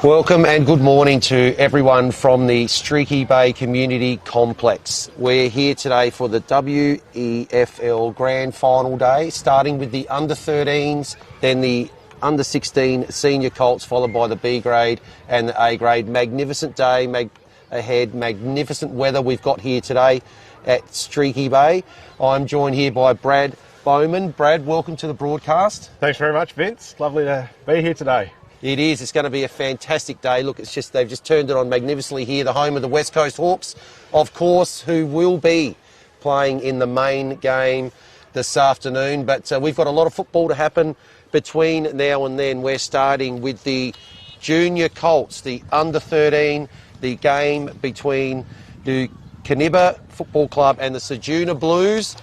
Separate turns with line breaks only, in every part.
Welcome and good morning to everyone from the Streaky Bay Community Complex. We're here today for the WEFL Grand Final Day, starting with the under-13s, then the under-16 senior colts, followed by the B grade and the A grade. Magnificent day ahead, magnificent weather we've got here today at Streaky Bay. I'm joined here by Brad Bowman. Brad, welcome to the broadcast.
Thanks very much, Vince. Lovely to be here today.
It is. It's going to be a fantastic day. Look, they've just turned it on magnificently here, the home of the West Coast Hawks, of course, who will be playing in the main game this afternoon. But we've got a lot of football to happen between now and then. We're starting with the junior colts, the under-13, the game between the Koonibba Football Club and the Ceduna Blues.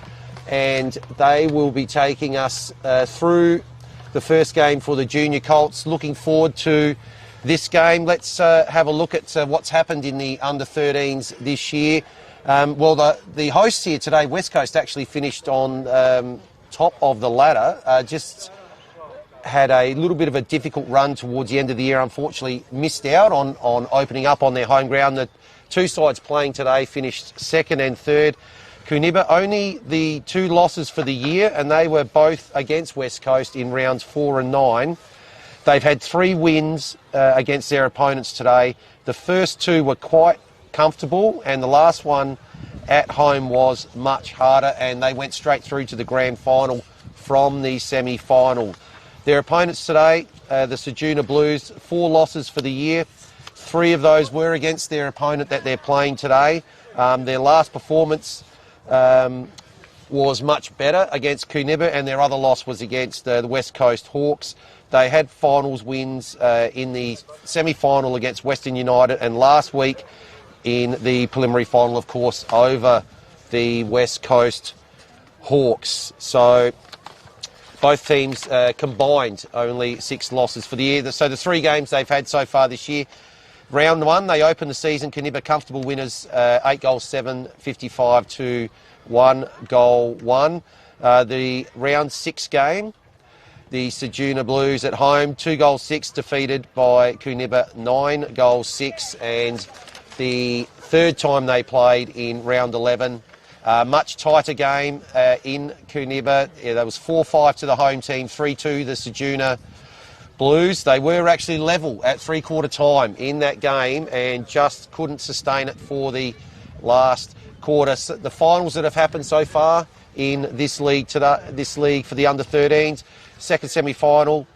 And they will be taking us through the first game for the junior colts. Looking forward to this game. Let's have a look at what's happened in the under-13s this year. The hosts here today, West Coast, actually finished on top of the ladder. Just had a little bit of a difficult run towards the end of the year. Unfortunately, missed out on opening up on their home ground. The two sides playing today finished second and third. Koonibba only the two losses for the year, and they were both against West Coast in rounds 4 and 9. They've had 3 wins against their opponents today. The first 2 were quite comfortable, and the last one at home was much harder, and they went straight through to the grand final from the semi-final. Their opponents today, the Ceduna Blues, 4 losses for the year. 3 of those were against their opponent that they're playing today. Their last performance was much better against Koonibba, and their other loss was against the West Coast Hawks. They had finals wins in the semi-final against Western United, and last week in the preliminary final, of course, over the West Coast Hawks. So both teams combined only 6 losses for the year. So the 3 games they've had so far this year. Round 1, they opened the season, Koonibba comfortable winners, 8 goals 7, 55 to 1 goal 1. The round 6 game, the Ceduna Blues at home, 2 goals 6, defeated by Koonibba, 9 goals 6. And the third time they played in round 11, much tighter game in Koonibba. That was 4-5 to the home team, 3-2 the Ceduna Blues. They were actually level at 3/4 time in that game and just couldn't sustain it for the last quarter. So the finals that have happened so far in this league today, this league for the under-13s, second semi-final,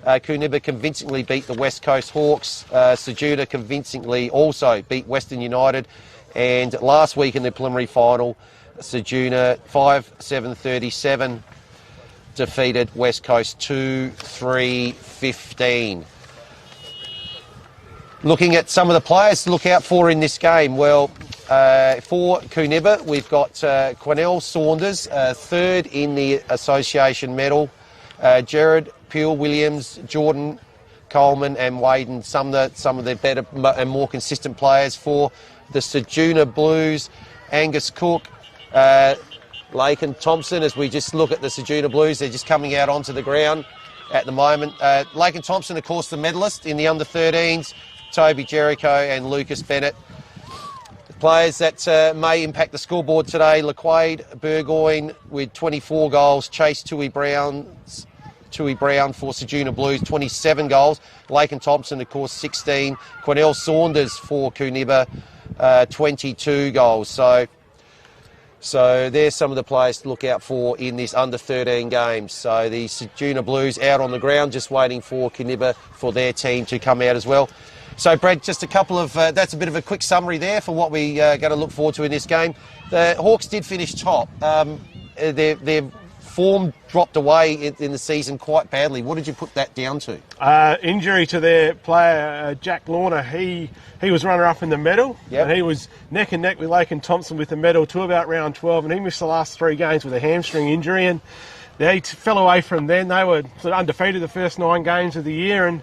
Koonibba convincingly beat the West Coast Hawks. Ceduna convincingly also beat Western United, and last week in the preliminary final, Ceduna 5-7-37. defeated West Coast 2-3-15. Looking at some of the players to look out for in this game, well, for Koonibba, we've got Quennell Saunders, third in the association medal, Jared Peel-Williams, Jordan Coleman and Waden, some of the better and more consistent players. For the Ceduna Blues, Angus Cook, Laken Thompson. As we just look at the Ceduna Blues, they're just coming out onto the ground at the moment. Laken Thompson, of course, the medalist in the under-13s, Toby Jericho and Lucas Bennett. The players that may impact the scoreboard today, LaQuade Burgoyne with 24 goals, Chase Tui Brown for Ceduna Blues, 27 goals. Laken Thompson, of course, 16. Quennell Saunders for Koonibba, 22 goals. So there's some of the players to look out for in this under-13 games. So the Ceduna Blues out on the ground, just waiting for Koonibba for their team to come out as well. So, Brad, just a couple of... that's a bit of a quick summary there for what we're going to look forward to in this game. The Hawks did finish top. Their form dropped away in the season quite badly. What did you put that down to?
Injury to their player, Jack Lorna. He was runner-up in the medal, and he was neck and neck with Laken Thompson with the medal to about round 12, and he missed the last 3 games with a hamstring injury, and they fell away from then. They were sort of undefeated the first 9 games of the year, and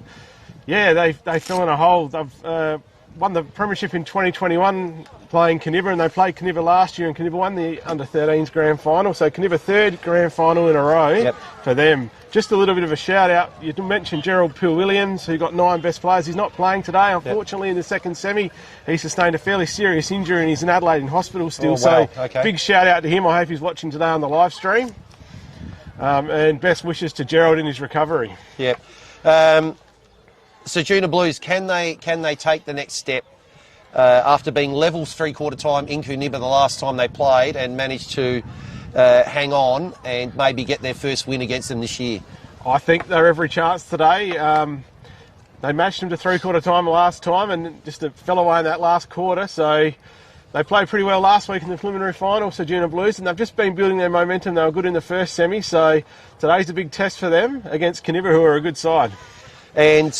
yeah, they fell in a hole. won the premiership in 2021 playing Koonibba, and they played Koonibba last year, and Koonibba won the under-13s grand final. So Koonibba third grand final in a row for them. Just a little bit of a shout out. You mentioned Gerald Peel-Williams, who got 9 best players. He's not playing today, unfortunately, in the second semi. He sustained a fairly serious injury, and he's in Adelaide in hospital still. So big shout out to him. I hope he's watching today on the live stream. And best wishes to Gerald in his recovery.
Yep. Ceduna Blues, can they take the next step after being levels three-quarter time in Koonibba the last time they played and managed to hang on and maybe get their first win against them this year?
I think they're every chance today. They matched them to three-quarter time last time and just fell away in that last quarter. So they played pretty well last week in the preliminary final, Ceduna Blues, and they've just been building their momentum. They were good in the first semi, so today's a big test for them against Koonibba, who are a good side. And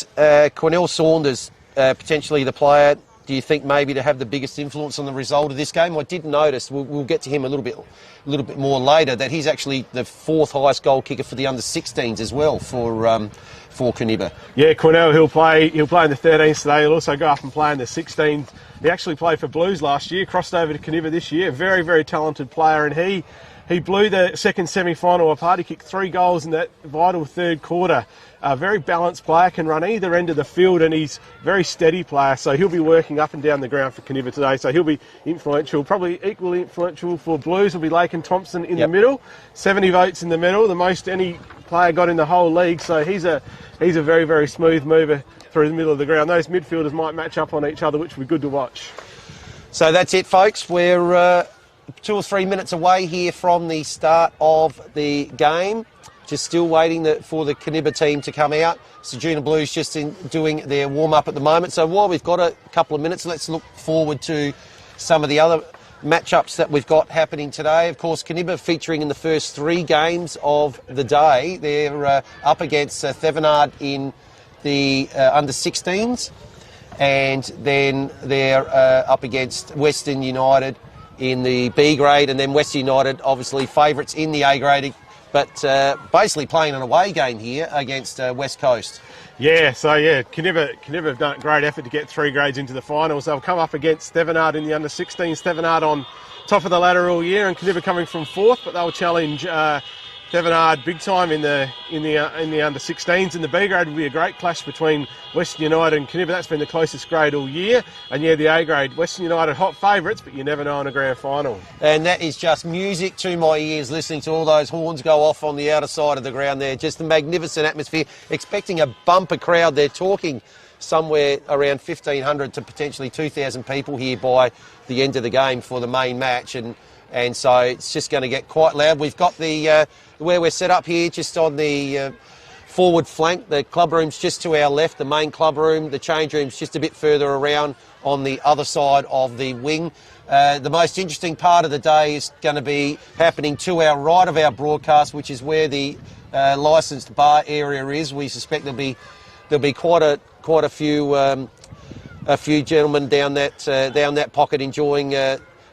Cornell Saunders, potentially the player, do you think maybe to have the biggest influence on the result of this game? I did notice, we'll get to him a little bit more later, that he's actually the 4th highest goal kicker for the under-16s as well for Koonibba.
Yeah, Cornell, he'll play in the 13s today. He'll also go up and play in the 16s. He actually played for Blues last year, crossed over to Koonibba this year. Very, very talented player, and he blew the second semi-final apart. He kicked 3 goals in that vital third quarter. A very balanced player, can run either end of the field, and he's a very steady player. So he'll be working up and down the ground for Koonibba today. So he'll be influential. Probably equally influential for Blues will be Lakin Thompson in the middle. 70 votes in the middle, the most any player got in the whole league. So he's a very, very smooth mover through the middle of the ground. Those midfielders might match up on each other, which will be good to watch.
So that's it, folks. We're 2 or 3 minutes away here from the start of the game. Just still waiting for the Koonibba team to come out. Ceduna Blues just doing their warm-up at the moment. So while we've got a couple of minutes, let's look forward to some of the other matchups that we've got happening today. Of course, Koonibba featuring in the first 3 games of the day. They're up against Thevenard in the under-16s, and then they're up against Western United in the B grade, and then Western United obviously favourites in the A grade, but basically playing an away game here against West Coast. Koonibba have done a great effort to get 3 grades into the finals. They'll come up against Thevenard in the under-16s. Thevenard on top of the ladder all year, and Koonibba coming from 4th, but they'll challenge Thevenard big time in the under-16s. In the B grade will be a great clash between Western United and Koonibba. That's been the closest grade all year. And the A grade, Western United hot favourites, but you never know in a grand final. And that is just music to my ears, listening to all those horns go off on the outer side of the ground there. Just a magnificent atmosphere. Expecting a bumper crowd. They're talking somewhere around 1,500 to potentially 2,000 people here by the end of the game for the main match. And so it's just going to get quite loud. We've got the where we're set up here, just on the forward flank. The club room's just to our left, the main club room. The change room's just a bit further around on the other side of the wing. The most interesting part of the day is going to be happening to our right of our broadcast, which is where the licensed bar area is. We suspect there'll be quite a few gentlemen down that pocket enjoying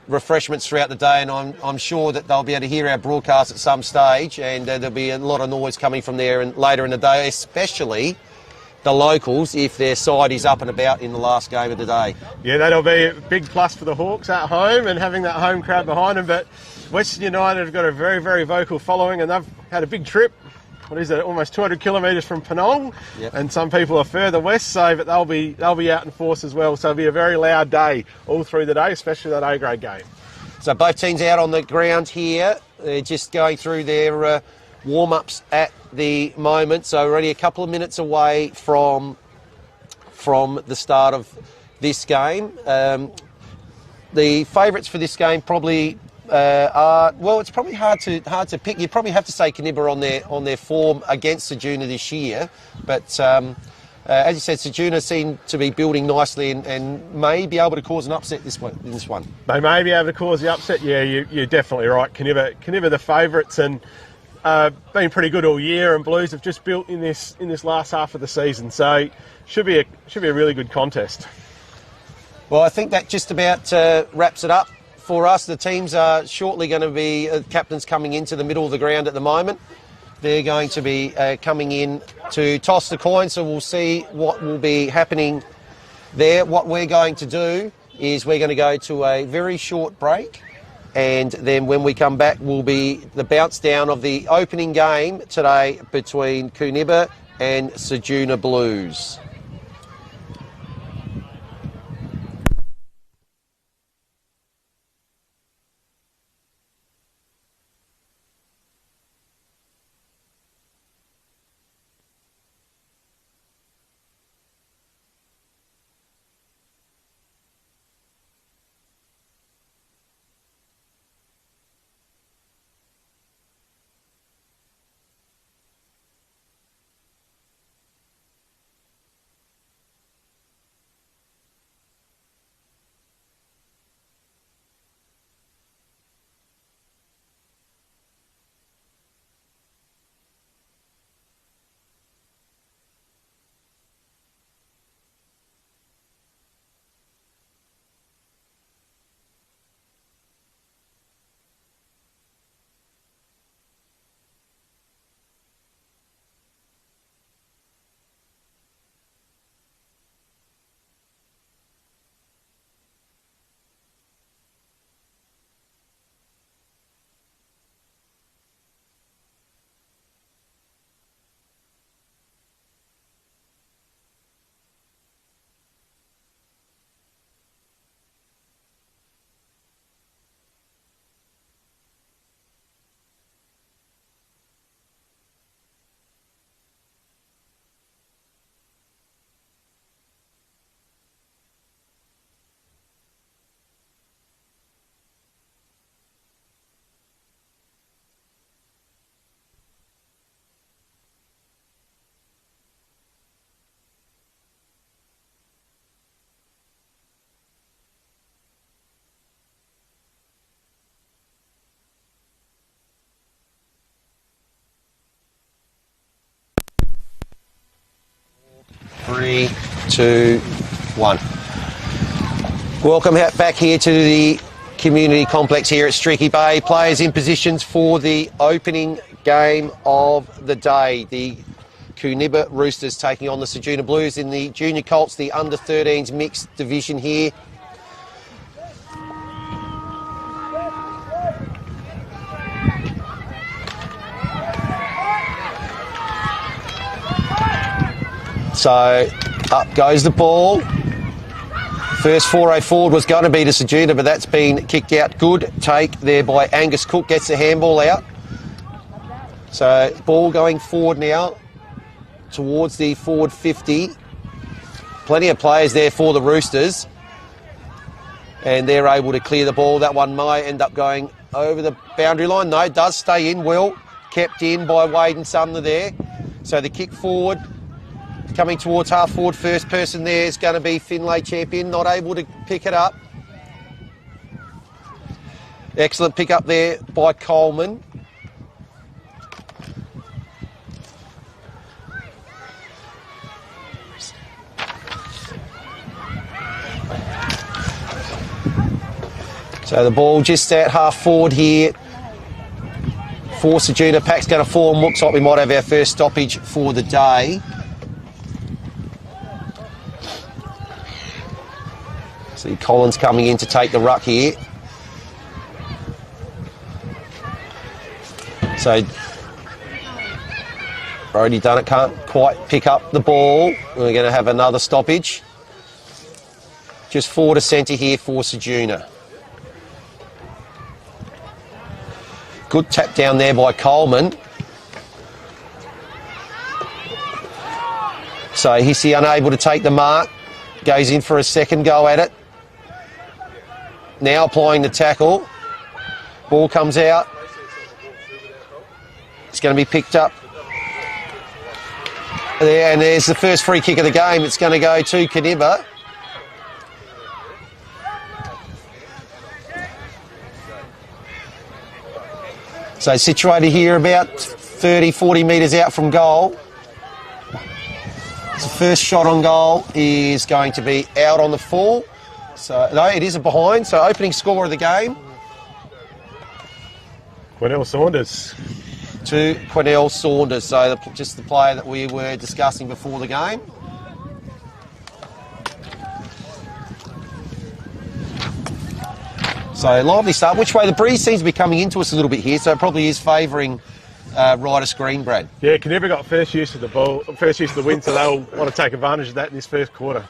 refreshments throughout the day, and I'm sure that they'll be able to hear our broadcast at some stage, and there'll be a lot of noise coming from there and later in the day, especially the locals if their side is up and about in the last game of the day. Yeah, that'll be a big plus for the Hawks at home and having that home crowd behind them. But Western United have got a very, very vocal following, and they've had a big trip. What is it? Almost 200 kilometres from Penong, and some people are further west. So, but they'll be out in force as well. So it'll be a very loud day all through the day, especially that A grade game. So both teams out on the ground here. They're just going through their warm-ups at the moment. So we're only a couple of minutes away from the start of this game. The favourites for this game probably. It's probably hard to pick. You'd probably have to say Koonibba on their form against Ceduna this year. But as you said, Ceduna seem to be building nicely and may be able to cause an upset in this one. They may be able to cause the upset. Yeah, you're definitely right. Koonibba the favourites and been pretty good all year, and Blues have just built in this last half of the season. So should be a really good contest. Well, I think that just about wraps it up. For us, the teams are shortly going to be captains coming into the middle of the ground at the moment. They're going to be coming in to toss the coin, so we'll see what will be happening there. What we're going to do is we're going to go to a very short break, and then when we come back will be the bounce down of the opening game today between Koonibba and Ceduna Blues. Three, two, one. Welcome back here to the community complex here at Streaky Bay. Players in positions for the opening game of the day. The Koonibba Roosters taking on the Ceduna Blues in the Junior Colts, the under-13s mixed division here. So up goes the ball. First foray forward was going to be to Ceduna, but that's been kicked out. Good take there by Angus Cook, gets the handball out. So ball going forward now towards the forward 50. Plenty of players there for the Roosters, and they're able to clear the ball. That one might end up going over the boundary line. No, it does stay in. Well kept in by Wade and Sumner there. So the kick forward, coming towards half forward, first person there is going to be Finlay Champion, not able to pick it up. Excellent pick up there by Coleman. So the ball just at half forward here for Ceduna. Pack's going to form. Looks like we might have our first stoppage for the day. See Collins coming in to take the ruck here. So already done it, can't quite pick up the ball. We're going to have another stoppage. Just forward to centre here for Ceduna. Good tap down there by Coleman. So Hissy unable to take the mark. Goes in for a second go at it. Now applying the tackle. Ball comes out. It's going to be picked up there, and there's the first free kick of the game. It's going to go to Koonibba. So situated here about 30, 40 metres out from goal. So first shot on goal is going to be out on the full. So no, it is a behind. So opening score of the game.
Quinnell Saunders.
To Quinnell Saunders. So just the player that we were discussing before the game. So lively start. Which way? The breeze seems to be coming into us a little bit here, so it probably is favouring rider screen, Brad.
Yeah, Koonibba got first use of the ball, first use of the wind, so they'll want to take advantage of that in this first quarter.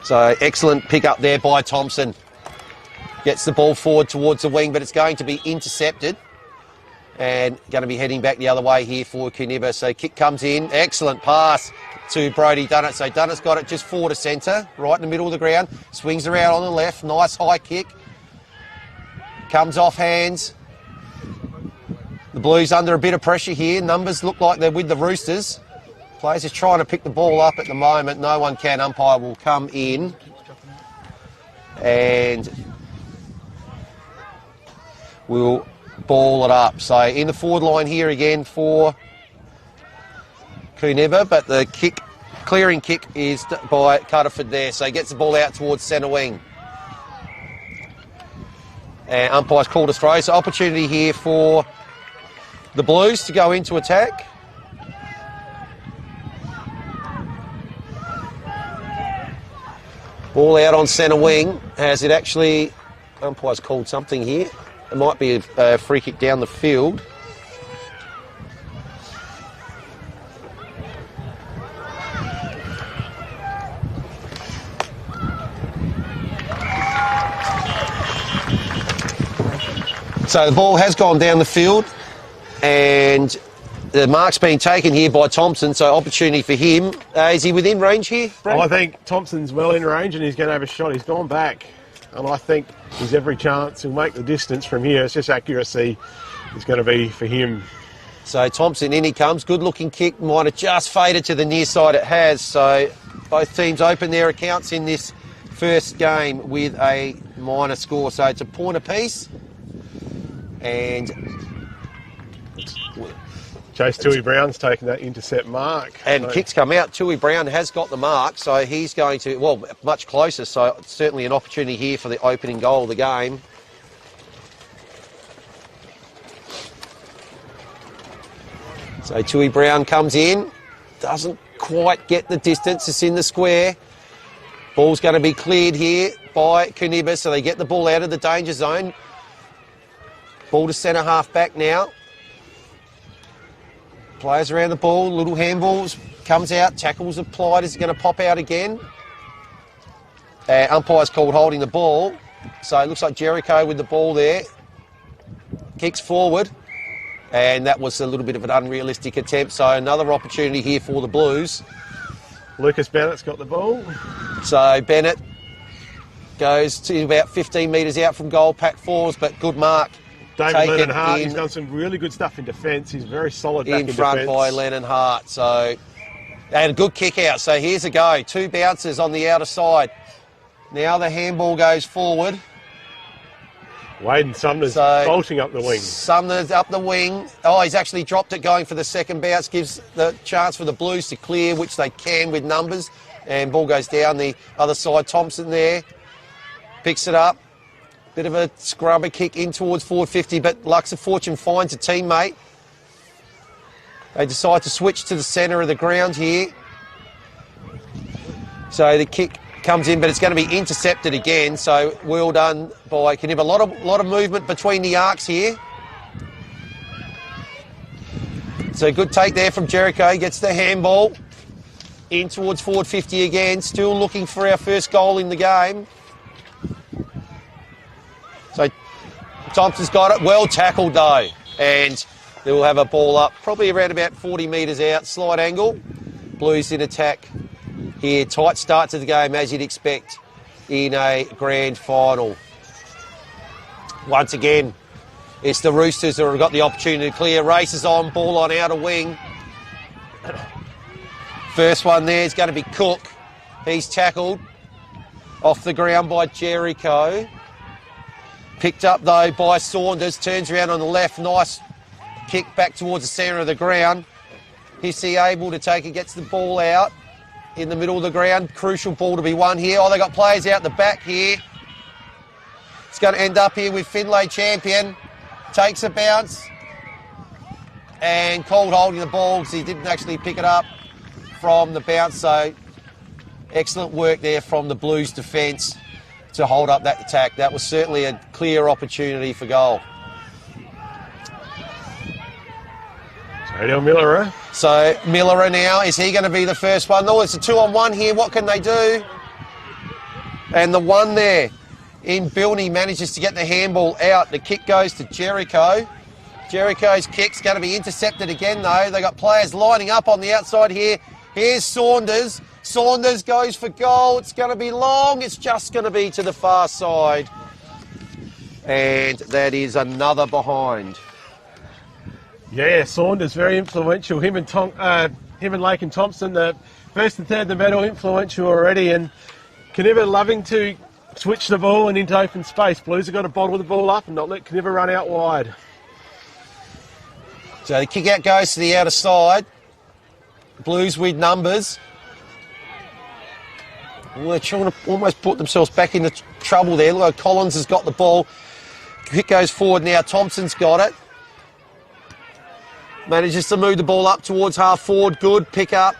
So excellent pick up there by Thompson. Gets the ball forward towards the wing, but it's going to be intercepted. And going to be heading back the other way here for Koonibba. So kick comes in. Excellent pass to Brodie Dunnett. So Dunnett's got it just forward to centre, right in the middle of the ground. Swings around on the left. Nice high kick. Comes off hands. The Blues under a bit of pressure here. Numbers look like they're with the Roosters. Players are trying to pick the ball up at the moment. No one can. Umpire will come in. And we'll ball it up. So in the forward line here again for Koonibba, but the clearing kick is by Cutterford there. So he gets the ball out towards centre wing. And umpire's called a throw. So opportunity here for the Blues to go into attack. Ball out on centre wing. Has it actually... Umpire's called something here. It might be a free kick down the field. So the ball has gone down the field and the mark's been taken here by Thompson, so opportunity for him. Is he within range here, Brad?
I think Thompson's well in range and he's going to have a shot. He's gone back and I think there's every chance he'll make the distance from here. It's just accuracy is going to be for him.
So Thompson, in he comes. Good looking kick. Might have just faded to the near side. It has. So both teams open their accounts in this first game with a minor score. So it's a point apiece. And
Chase Tui Brown's taken that intercept mark.
And
so
kicks come out. Tui Brown has got the mark, so he's going to, well, much closer. So it's certainly an opportunity here for the opening goal of the game. So Tui Brown comes in, doesn't quite get the distance. It's in the square. Ball's going to be cleared here by Koonibba, so they get the ball out of the danger zone. Ball to centre half back now. Players around the ball, little handballs, comes out, tackles applied, is going to pop out again. Umpire's called holding the ball. So it looks like Jericho with the ball there. Kicks forward. And that was a little bit of an unrealistic attempt. So another opportunity here for the Blues.
Lucas Bennett's got the ball.
So Bennett goes to about 15 metres out from goal, pack fours, but good mark.
David Lennon Hart, he's done some really good stuff in defence. He's very solid back in defence.
In front by Lennon Hart. So, and a good kick out. So here's a go. Two bounces on the outer side. Now the handball goes forward.
Wade Sumner's bolting up the wing.
Sumner's up the wing. Oh, he's actually dropped it going for the second bounce. Gives the chance for the Blues to clear, which they can with numbers. And ball goes down the other side. Thompson there. Picks it up. Bit of a scrubber kick in towards forward 50, but Lux of Fortune finds a teammate. They decide to switch to the centre of the ground here. So the kick comes in, but it's going to be intercepted again. So well done by Koonibba. A lot of movement between the arcs here. So good take there from Jericho. Gets the handball in towards forward 50 again. Still looking for our first goal in the game. So Thompson's got it. Well tackled though. And they will have a ball up probably around about 40 metres out. Slight angle. Blues in attack here. Tight start to the game as you'd expect in a grand final. Once again, it's the Roosters who have got the opportunity to clear. Races on. Ball on outer wing. First one there is going to be Cook. He's tackled off the ground by Jericho. Picked up, though, by Saunders. Turns around on the left. Nice kick back towards the centre of the ground. Hissy able to take it. Gets the ball out in the middle of the ground. Crucial ball to be won here. Oh, they got players out the back here. It's going to end up here with Finlay champion. Takes a bounce. And called holding the ball because he didn't actually pick it up from the bounce. So excellent work there from the Blues defence. to hold up that attack. That was certainly a clear opportunity for goal.
Radio Miller.
So Miller now, is he going to be the first one? No, it's a 2-on-1 here. What can they do? And the one there in Bilney manages to get the handball out. The kick goes to Jericho. Jericho's kick's going to be intercepted again, though. They got players lining up on the outside here. Here's Saunders. Saunders goes for goal. It's going to be long. It's just going to be to the far side. And that is another behind.
Yeah, Saunders very influential. Him and Lake and Thompson, the first and third in the medal, influential already. And Koonibba loving to switch the ball and into open space. Blues have got to bottle the ball up and not let Koonibba run out wide.
So the kick out goes to the outer side. Blues with numbers. Well, they're trying to almost put themselves back into trouble there. Look, Collins has got the ball. Kick goes forward now. Thompson's got it. Manages to move the ball up towards half forward. Good pick up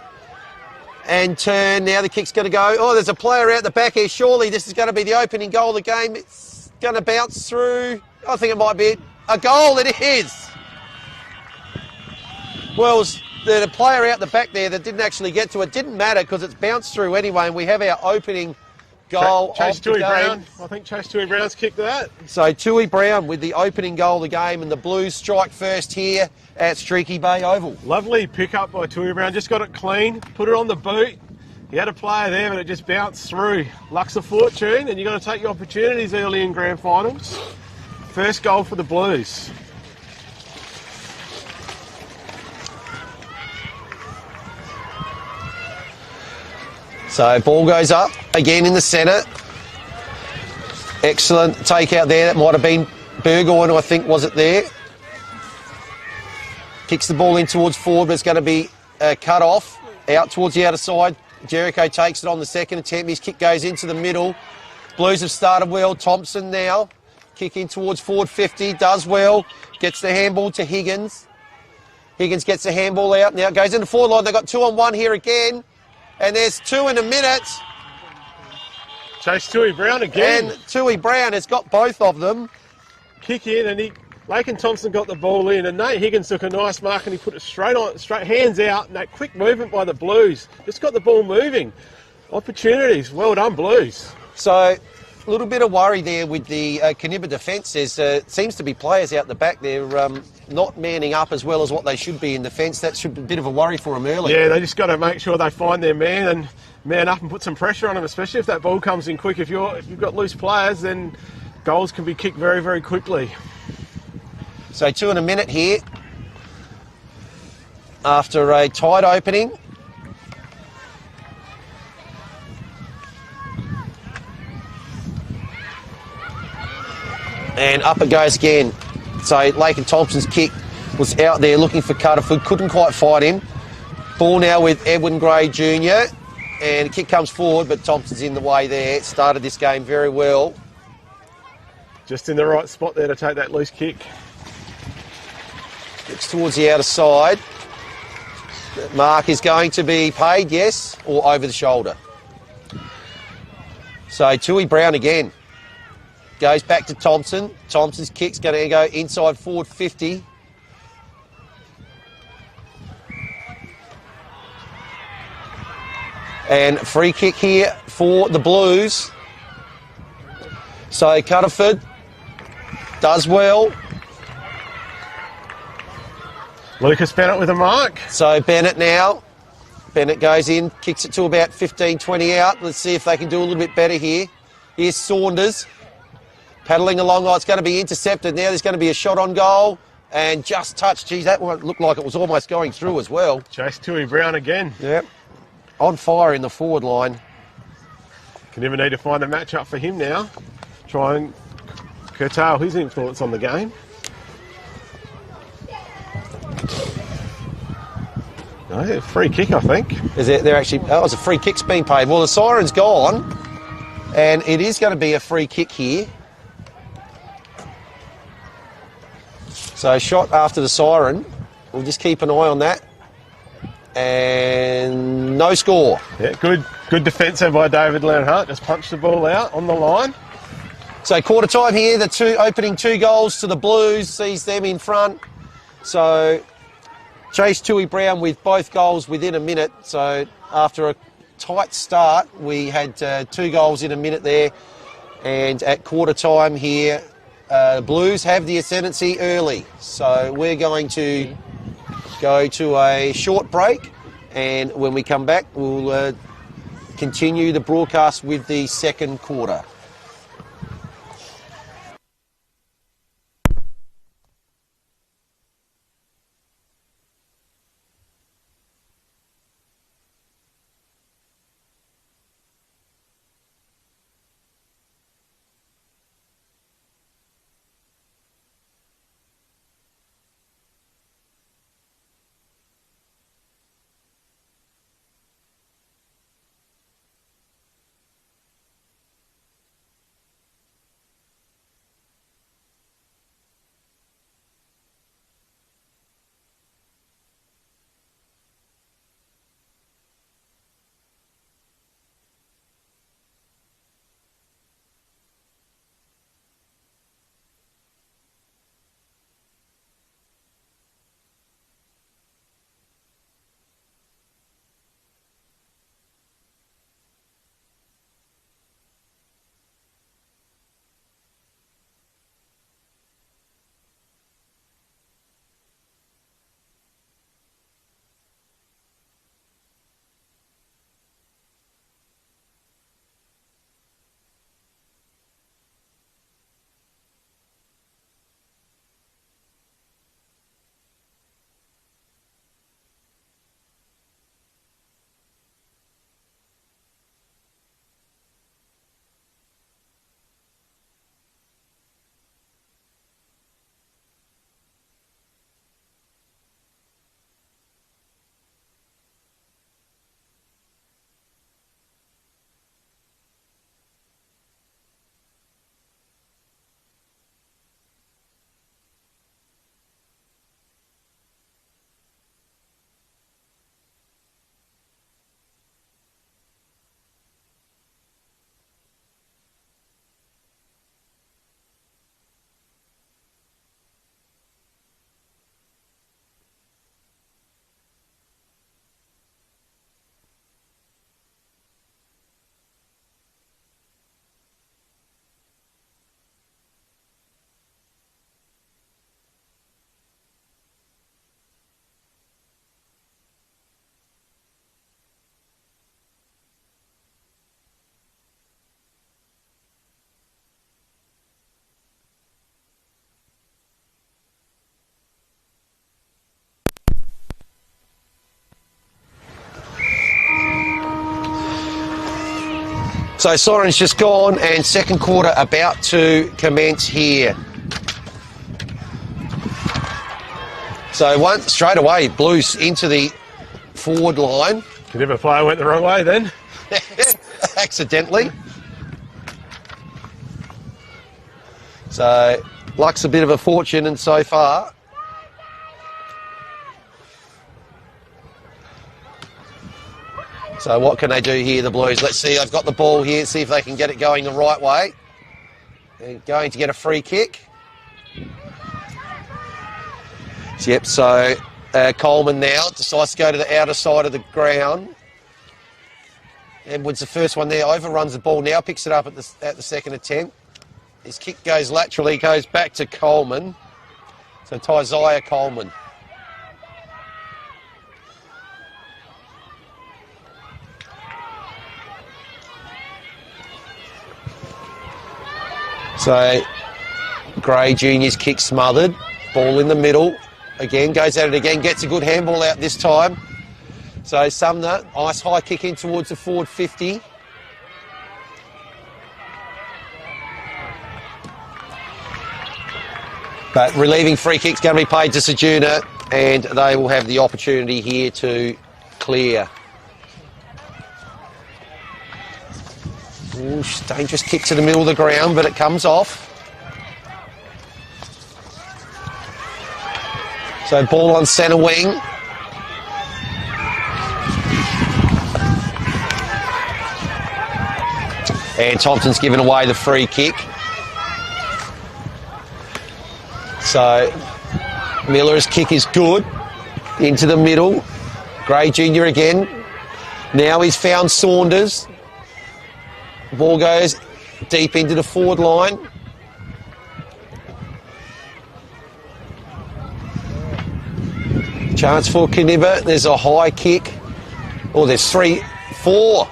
and turn. Now the kick's going to go. Oh, there's a player out the back here. Surely this is going to be the opening goal of the game. It's going to bounce through. I think it might be a goal. It is. Well, there's a player out the back there that didn't actually get to it. Didn't matter because it's bounced through anyway, and we have our opening goal
Chase
of the
Tui
game.
Brown. I think Chase Tui Brown's kicked that.
So Tui Brown with the opening goal of the game, and the Blues strike first here at Streaky Bay Oval.
Lovely pick up by Tui Brown. Just got it clean, put it on the boot. He had a player there, but it just bounced through. Luck's of fortune, and you've got to take your opportunities early in grand finals. First goal for the Blues.
So ball goes up again in the centre. Excellent take out there. That might have been Burgoyne, I think, was it there? Kicks the ball in towards forward, but it's going to be cut off out towards the outer side. Jericho takes it on the second attempt. His kick goes into the middle. Blues have started well. Thompson now kick in towards forward 50. Does well. Gets the handball to Higgins. Higgins gets the handball out. Now it goes into forward line. They've got 2-on-1 here again. And there's 2 in a minute.
Chase Tui Brown again.
And Tui Brown has got both of them.
Kick in, and Lake and Thompson got the ball in, and Nate Higgins took a nice mark and he put it straight hands out, and that quick movement by the Blues. Just got the ball moving. Opportunities. Well done, Blues.
So a little bit of worry there with the Koonibba defence. There seems to be players out the back there not manning up as well as what they should be in defence. That should be a bit of a worry for them early.
Yeah, they just got to make sure they find their man and man up and put some pressure on them, especially if that ball comes in quick. If you've got loose players, then goals can be kicked very, very quickly.
So 2 in a minute here after a tight opening. And up it goes again. So Lake and Thompson's kick was out there looking for Cutterfoot, couldn't quite fight him. Ball now with Edwin Gray Jr. And kick comes forward, but Thompson's in the way there. Started this game very well.
Just in the right spot there to take that loose kick.
It's towards the outer side. Mark is going to be paid, yes, or over the shoulder. So Tui Brown again. Goes back to Thompson. Thompson's kick's going to go inside forward 50. And free kick here for the Blues. So Cutterford does well.
Lucas Bennett with a mark.
So Bennett now. Bennett goes in, kicks it to about 15, 20 out. Let's see if they can do a little bit better here. Here's Saunders. Paddling along, it's going to be intercepted. Now there's going to be a shot on goal and just touched. Geez, that one looked like it was almost going through as well.
Chase Tui Brown again.
Yep. On fire in the forward line.
Can never need to find a match-up for him now. Try and curtail his influence on the game. No, free kick, I think.
Is it? They're actually. Oh, it's a free kick's been paid. Well, the siren's gone, and it is going to be a free kick here. So shot after the siren. We'll just keep an eye on that. And no score.
Yeah, good Good defence there by David Leonhardt. Just punched the ball out on the line.
So quarter time here, the opening 2 goals to the Blues, sees them in front. So Chase Tui Brown with both goals within a minute. So after a tight start, we had 2 goals in a minute there. And at quarter time here, Blues have the ascendancy early. So we're going to go to a short break. And when we come back, we'll continue the broadcast with the second quarter. So siren's just gone and second quarter about to commence here. So straight away, Blues into the forward line.
Koonibba player went the wrong way then.
Accidentally. So luck's a bit of a fortune and so far. So what can they do here, the Blues? Let's see, they've got the ball here, see if they can get it going the right way. They're going to get a free kick. Yep, so Coleman now decides to go to the outer side of the ground. Edwards, the first one there, overruns the ball now, picks it up at the second attempt. His kick goes laterally, goes back to Coleman. So Tyziah Coleman. So Gray Jr.'s kick smothered, ball in the middle, again goes at it again, gets a good handball out this time. So Sumner, nice high kick in towards the forward 50. But relieving free kick's going to be paid to Ceduna, and they will have the opportunity here to clear. Ooh, dangerous kick to the middle of the ground, but it comes off. So ball on centre wing. And Thompson's given away the free kick. So Miller's kick is good. Into the middle. Gray Jr. again. Now he's found Saunders. Ball goes deep into the forward line. Chance for Koonibba. There's a high kick. Oh, there's 4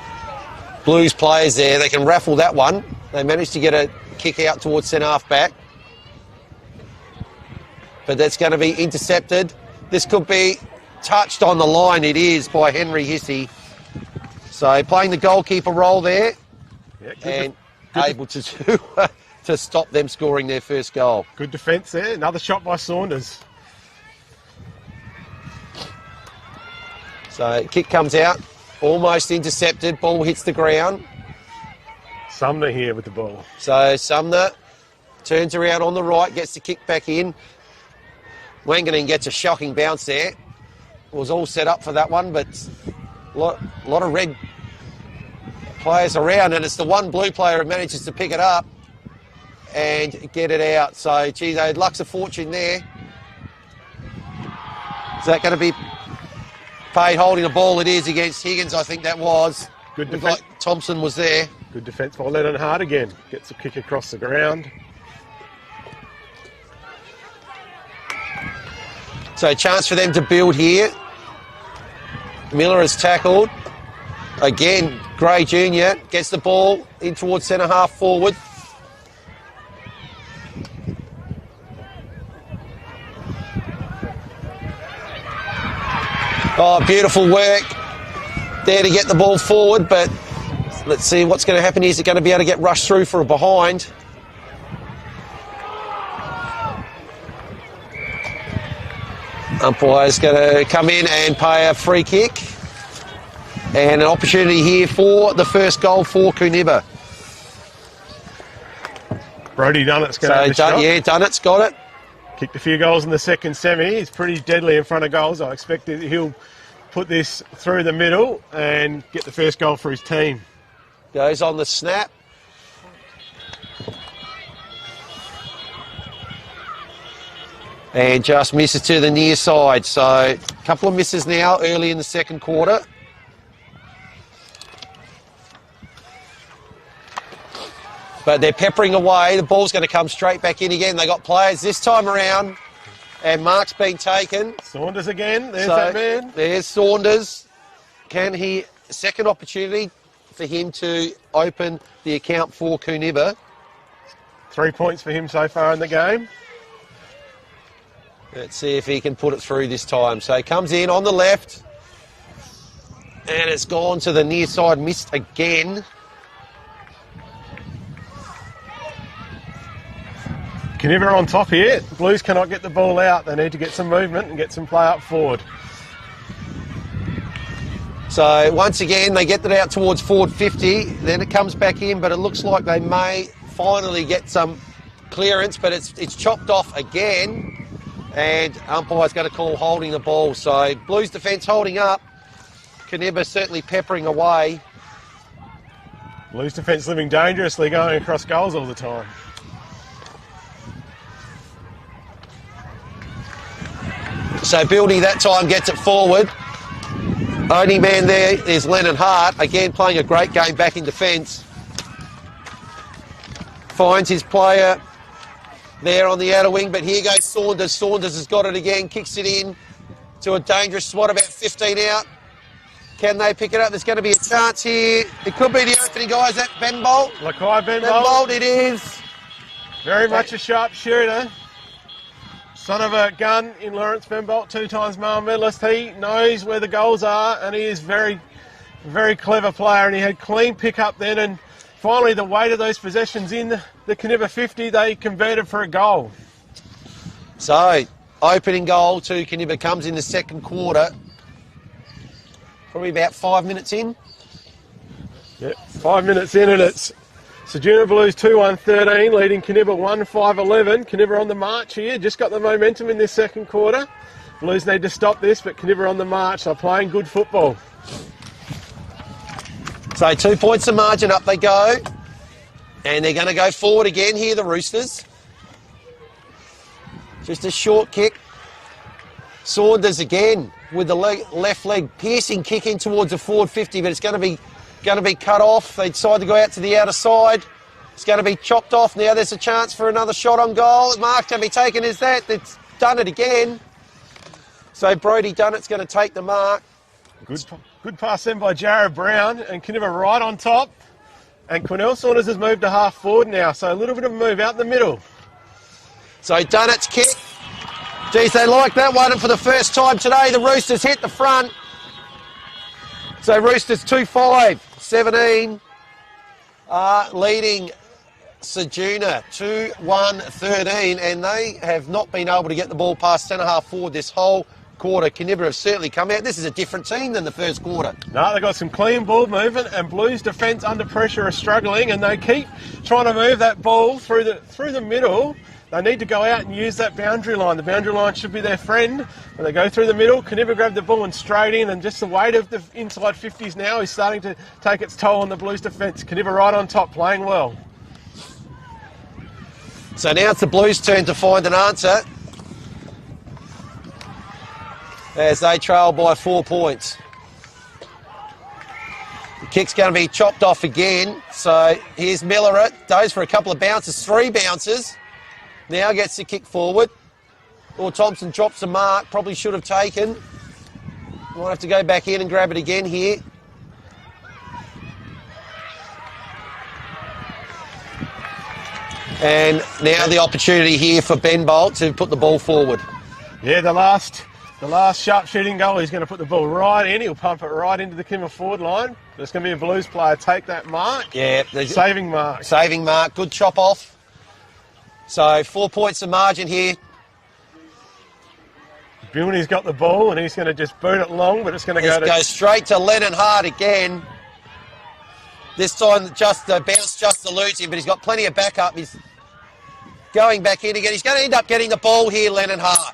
Blues players there. They can raffle that one. They managed to get a kick out towards centre-half back. But that's going to be intercepted. This could be touched on the line. It is by Henry Hissey. So playing the goalkeeper role there. Yeah, and able to stop them scoring their first goal.
Good defence there. Another shot by Saunders.
So kick comes out. Almost intercepted. Ball hits the ground.
Sumner here with the ball.
So Sumner turns around on the right, gets the kick back in. Wanganeen gets a shocking bounce there. Was all set up for that one, but a lot of red players around, and it's the one blue player who manages to pick it up and get it out. So, gee, they had lucks of fortune there. Is that going to be paid holding the ball? It is against Higgins, I think that was.
Good defence.
Like Thompson was there.
Good defence by Lennon Hart again. Gets a kick across the ground.
So chance for them to build here. Miller is tackled. Again, Gray Jr. gets the ball in towards centre-half forward. Oh, beautiful work there to get the ball forward, but let's see what's going to happen. Is it going to be able to get rushed through for a behind? Umpire's going to come in and pay a free kick. And an opportunity here for the first goal for Koonibba.
Brody Dunnett's going to have the shot.
Yeah, Dunnett's got it.
Kicked a few goals in the second semi. He's pretty deadly in front of goals. I expect that he'll put this through the middle and get the first goal for his team.
Goes on the snap. And just misses to the near side. So a couple of misses now early in the second quarter. But they're peppering away. The ball's going to come straight back in again. They got players this time around. And Mark's been taken.
Saunders again. There's that man.
There's Saunders. Can he... Second opportunity for him to open the account for Koonibba.
3 points for him so far in the game.
Let's see if he can put it through this time. So he comes in on the left. And it's gone to the near side. Missed again.
Koonibba on top here. Blues cannot get the ball out. They need to get some movement and get some play up forward.
So once again, they get it out towards forward 50. Then it comes back in, but it looks like they may finally get some clearance, but it's chopped off again. And umpire's going to call holding the ball. So Blues defence holding up. Koonibba certainly peppering away.
Blues defence living dangerously, going across goals all the time.
So Building that time gets it forward. Only man there is Lennon Hart, again playing a great game back in defence. Finds his player there on the outer wing, but here goes Saunders. Saunders has got it again, kicks it in to a dangerous spot, about 15 out. Can they pick it up? There's going to be a chance here. It could be the opening guy. Is that Ben Bolt?
Lakai Ben
Bolt, it is.
Very much a sharp shooter. Son of a gun in Lawrence Ben Bolt, 2 times Marl medalist. He knows where the goals are, and he is very, very clever player, and he had clean pick up then, and finally the weight of those possessions in the Koonibba 50, they converted for a goal.
So, opening goal to Koonibba comes in the second quarter. Probably about 5 minutes in.
Yep, 5 minutes in, and it's Ceduna Blues 2-1-13, leading Koonibba 1-5-11. Koonibba on the march here, just got the momentum in this second quarter. Blues need to stop this, but Koonibba on the march. They're playing good football.
So 2 points of margin, up they go. And they're going to go forward again here, the Roosters. Just a short kick. Saunders again with the left leg piercing kick in towards the forward 50, but it's going to be cut off. They decide to go out to the outer side. It's going to be chopped off. Now there's a chance for another shot on goal. Mark going to be taken as that. It's done it again. So Brodie Dunnett's going to take the mark.
Good pass then by Jared Brown, and Koonibba right on top. And Cornell Saunders has moved to half forward now, so a little bit of a move out in the middle.
So Dunnett's kick. Geez, they like that one, and for the first time today, the Roosters hit the front. So Roosters 2-5, 17, leading Ceduna 2-1-13, and they have not been able to get the ball past centre-half forward this whole quarter. Koonibba have certainly come out. This is a different team than the first quarter.
No, they've got some clean ball movement, and Blues defence under pressure are struggling, and they keep trying to move that ball through the middle. They need to go out and use that boundary line. The boundary line should be their friend. When they go through the middle, Koonibba grab the ball and straight in, and just the weight of the inside 50s now is starting to take its toll on the Blues defence. Koonibba right on top, playing well.
So now it's the Blues' turn to find an answer, as they trail by 4 points. The kick's going to be chopped off again. So here's Miller. It goes for a couple of bounces, 3 bounces. Now gets the kick forward. Or Thompson drops the mark. Probably should have taken. Might have to go back in and grab it again here. And now the opportunity here for Ben Bolt to put the ball forward.
Yeah, the last sharpshooting goal, he's going to put the ball right in. He'll pump it right into the Koonibba forward line. There's going to be a Blues player take that mark.
Yeah.
Saving mark.
Saving mark. Good chop off. So 4 points of margin here.
Bilney's got the ball, and he's going to just boot it long, but it's going to
go straight to Lennon Hart again. This time the bounce just eludes him, but he's got plenty of backup. He's going back in again. He's going to end up getting the ball here, Lennon Hart.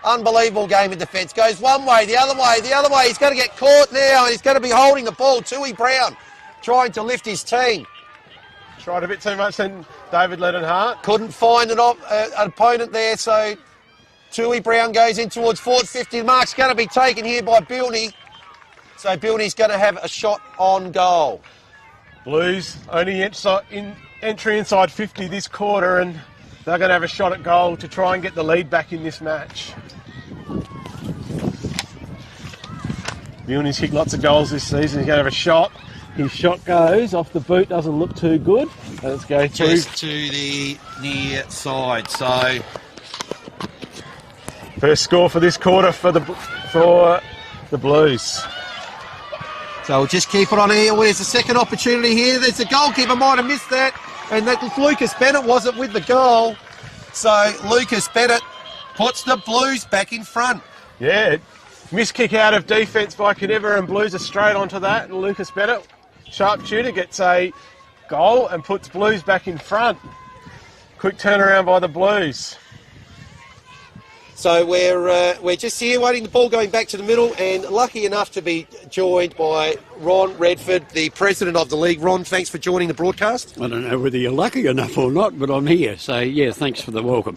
Unbelievable game of defence. Goes one way, the other way, the other way. He's going to get caught now, and he's going to be holding the ball. Tui Brown trying to lift his team.
Tried a bit too much then, David Lennon Hart.
Couldn't find an opponent there, so Tui Brown goes in towards forward 50. The mark's going to be taken here by Bilney. So Bilney's going to have a shot on goal.
Blues only entry inside 50 this quarter, and they're going to have a shot at goal to try and get the lead back in this match. Bilney's kicked lots of goals this season. He's going to have a shot. His shot goes off the boot, doesn't look too good. Let's go through.
Just to the near side. So
first score for this quarter for the Blues.
So we'll just keep it on here. Well, there's a second opportunity here. There's a goalkeeper might have missed that. And that Lucas Bennett wasn't with the goal. So Lucas Bennett puts the Blues back in front.
Yeah, missed kick out of defence by Koonibba, and Blues are straight onto that. And Lucas Bennett, sharpshooter, gets a goal and puts Blues back in front. Quick turnaround by the Blues.
So we're just here waiting the ball going back to the middle, and lucky enough to be joined by Ron Redford, the president of the league. Ron, thanks for joining the broadcast.
I don't know whether you're lucky enough or not, but I'm here. So, yeah, thanks for the welcome.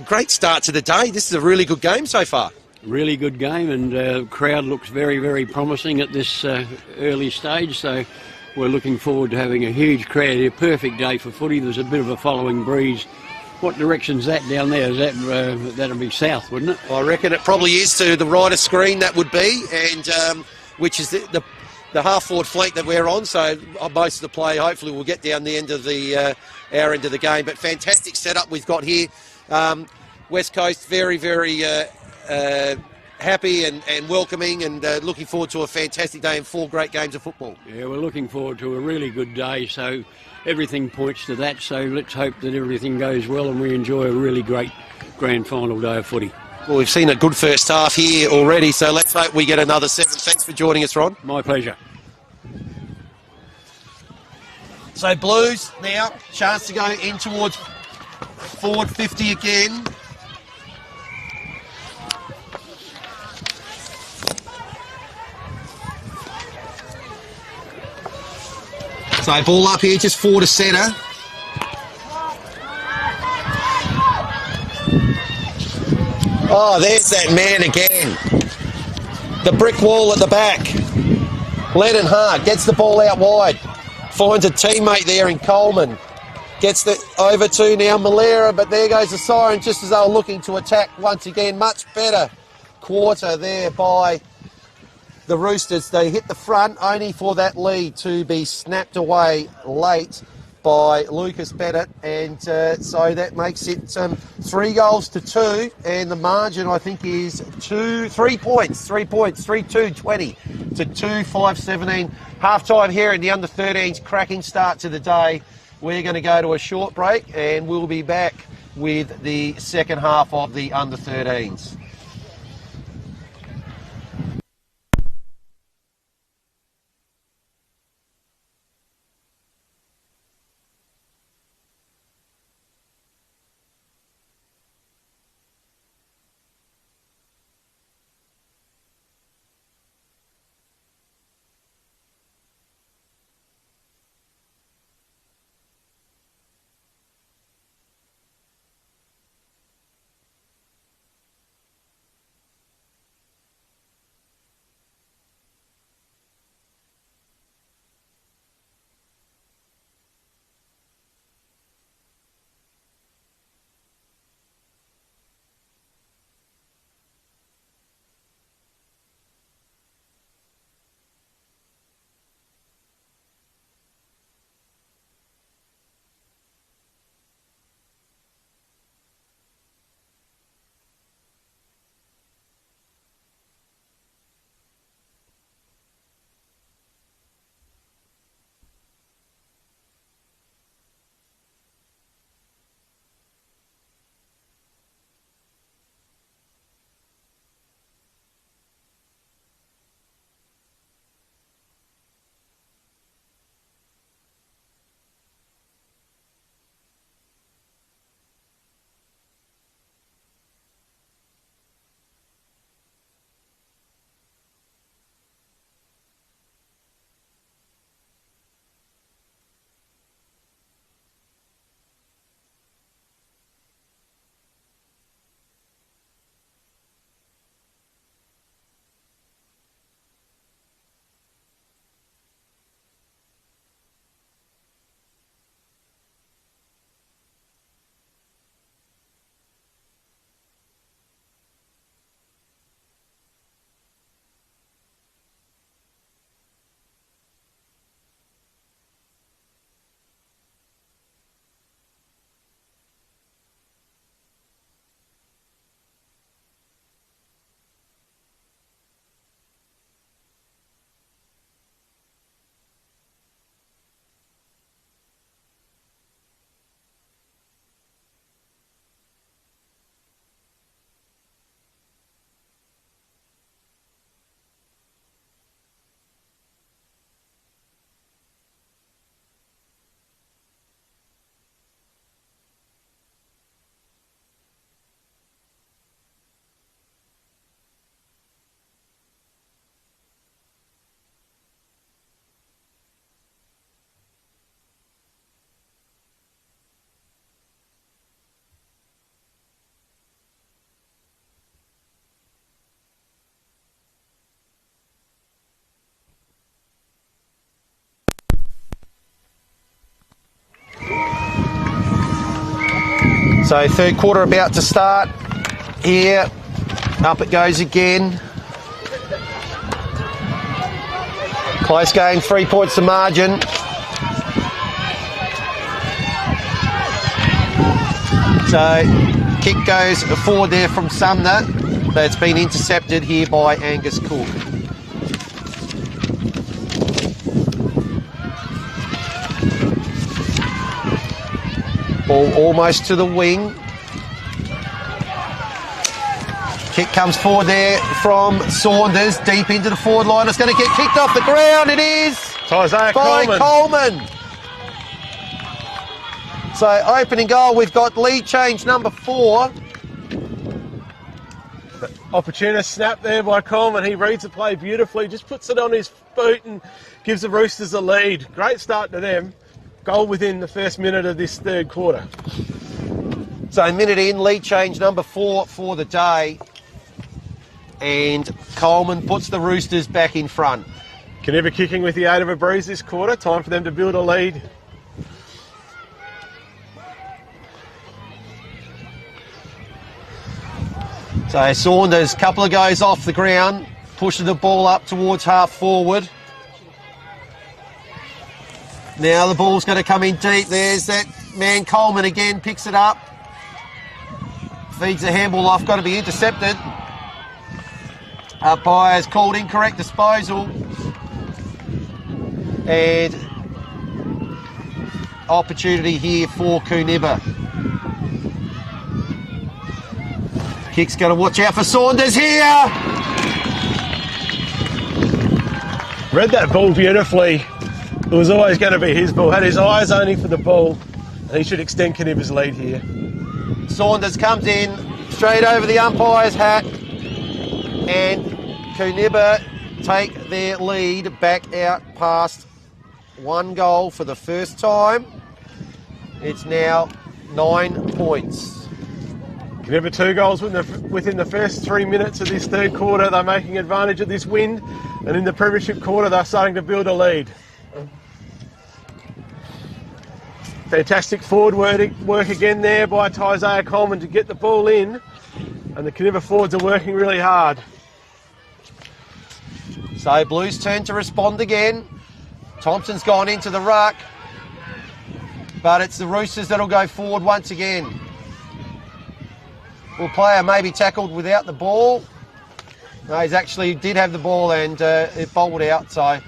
Great start to the day. This is a really good game so far.
Really good game, and the crowd looks very, very promising at this early stage. So we're looking forward to having a huge crowd here. Perfect day for footy. There's a bit of a following breeze. What direction's that down there? Is that that'll be south, wouldn't it?
I reckon it probably is to the right of screen. That would be, and which is the half forward flank that we're on. So most of the play hopefully will get down the end of the our end of the game. But fantastic setup we've got here. West Coast very happy and welcoming, and looking forward to a fantastic day and 4 great games of football.
Yeah, we're looking forward to a really good day. So everything points to that. So let's hope that everything goes well and we enjoy a really great grand final day of footy.
Well, we've seen a good first half here already, so let's hope we get another 7. Thanks for joining us, Ron.
My pleasure.
So Blues now, chance to go in towards forward 50 again. So ball up here, just forward to centre. Oh, there's that man again. The brick wall at the back. Lennon Hart gets the ball out wide. Finds a teammate there in Coleman. Gets the over to now Malera, but there goes the siren just as they were looking to attack once again. Much better quarter there by the Roosters. They hit the front only for that lead to be snapped away late by Lucas Bennett, and so that makes it 3 goals to 2, and the margin I think is 3 points, 3-2-20 to 2-5-17. Half time here in the under-13s, cracking start to the day. We're going to go to a short break and we'll be back with the second half of the under-13s. So third quarter about to start here. Up it goes again. Close game, 3 points to margin. So kick goes forward there from Sumner, but it's been intercepted here by Angus Cook. Ball almost to the wing. Kick comes forward there from Saunders, deep into the forward line. It's going to get kicked off the ground. It is by Coleman. So opening goal, we've got lead change number 4.
Opportunist snap there by Coleman. He reads the play beautifully, just puts it on his boot and gives the Roosters a lead. Great start to them. Goal within the first minute of this third quarter.
So a minute in, lead change number 4 for the day. And Coleman puts the Roosters back in front.
Koonibba kicking with the aid of a breeze this quarter. Time for them to build a lead.
So Saunders, couple of goes off the ground, pushing the ball up towards half forward. Now the ball's going to come in deep. There's that man Coleman again, picks it up. Feeds the handball off, got to be intercepted. Umpire's called incorrect disposal. And opportunity here for Koonibba. Kick's going to watch out for Saunders here.
Read that ball beautifully. It was always going to be his ball. Had his eyes only for the ball. And he should extend Koonibba's lead here.
Saunders comes in straight over the umpire's hat. And Koonibba take their lead back out past 1 goal for the first time. It's now 9 points.
Koonibba 2 goals within the first 3 minutes of this third quarter. They're making advantage of this win, and in the premiership quarter they're starting to build a lead. Fantastic forward work again there by Isaiah Coleman to get the ball in, and the Koonibba forwards are working really hard.
So Blues turn to respond again. Thompson's gone into the ruck, but it's the Roosters that'll go forward once again. Well, player maybe tackled without the ball. No, he's actually did have the ball and it bowled out, so a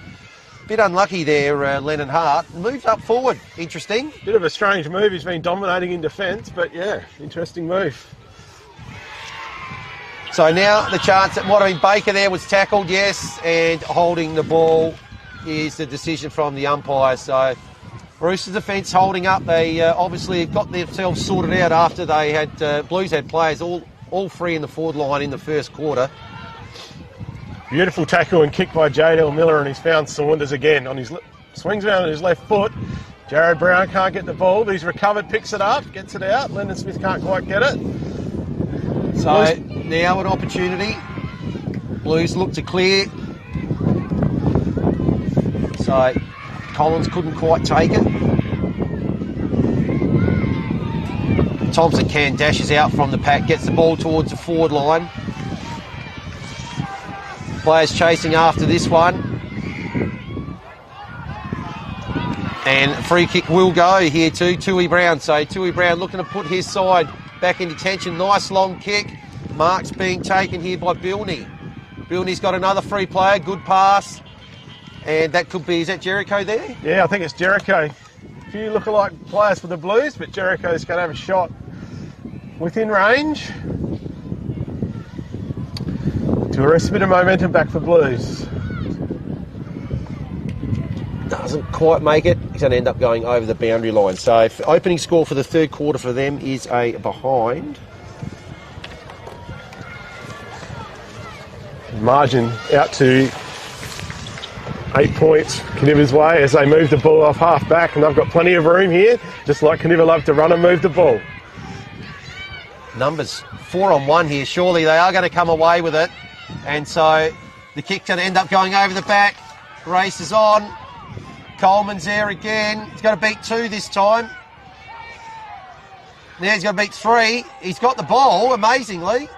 bit unlucky there, Lennon Hart. Moved up forward, interesting.
Bit of a strange move, he's been dominating in defence, but yeah, interesting move.
So now the chance that might have been Baker there was tackled, yes, and holding the ball is the decision from the umpire. So Roosters defence holding up. They obviously got themselves sorted out after they had Blues had players all free in the forward line in the first quarter.
Beautiful tackle and kick by Jadel Miller, and he's found Saunders again on his swings around on his left foot. Jared Brown can't get the ball, but he's recovered, picks it up, gets it out. Lennon Smith can't quite get it.
So now an opportunity. Blues look to clear. So Collins couldn't quite take it. Thompson dashes out from the pack, gets the ball towards the forward line. Players chasing after this one. And a free kick will go here to Tui Brown. So Tui Brown looking to put his side back into tension. Nice long kick. Mark's being taken here by Bilney. Bilney's got another free player. Good pass. And that could be, is that Jericho there?
Yeah, I think it's Jericho. A few lookalike players for the Blues, but Jericho's going to have a shot within range to arrest a bit of momentum back for Blues.
Doesn't quite make it. He's going to end up going over the boundary line. So opening score for the third quarter for them is a behind. Margin
out to 8 points Koonibba's way as they move the ball off half back, and they've got plenty of room here, just like Koonibba love to run and move the ball.
Numbers 4-on-1 here. Surely they are going to come away with it. And so the kick's going to end up going over the back. Race is on. Coleman's there again. He's got to beat 2 this time. Now he's got to beat 3. He's got the ball, amazingly.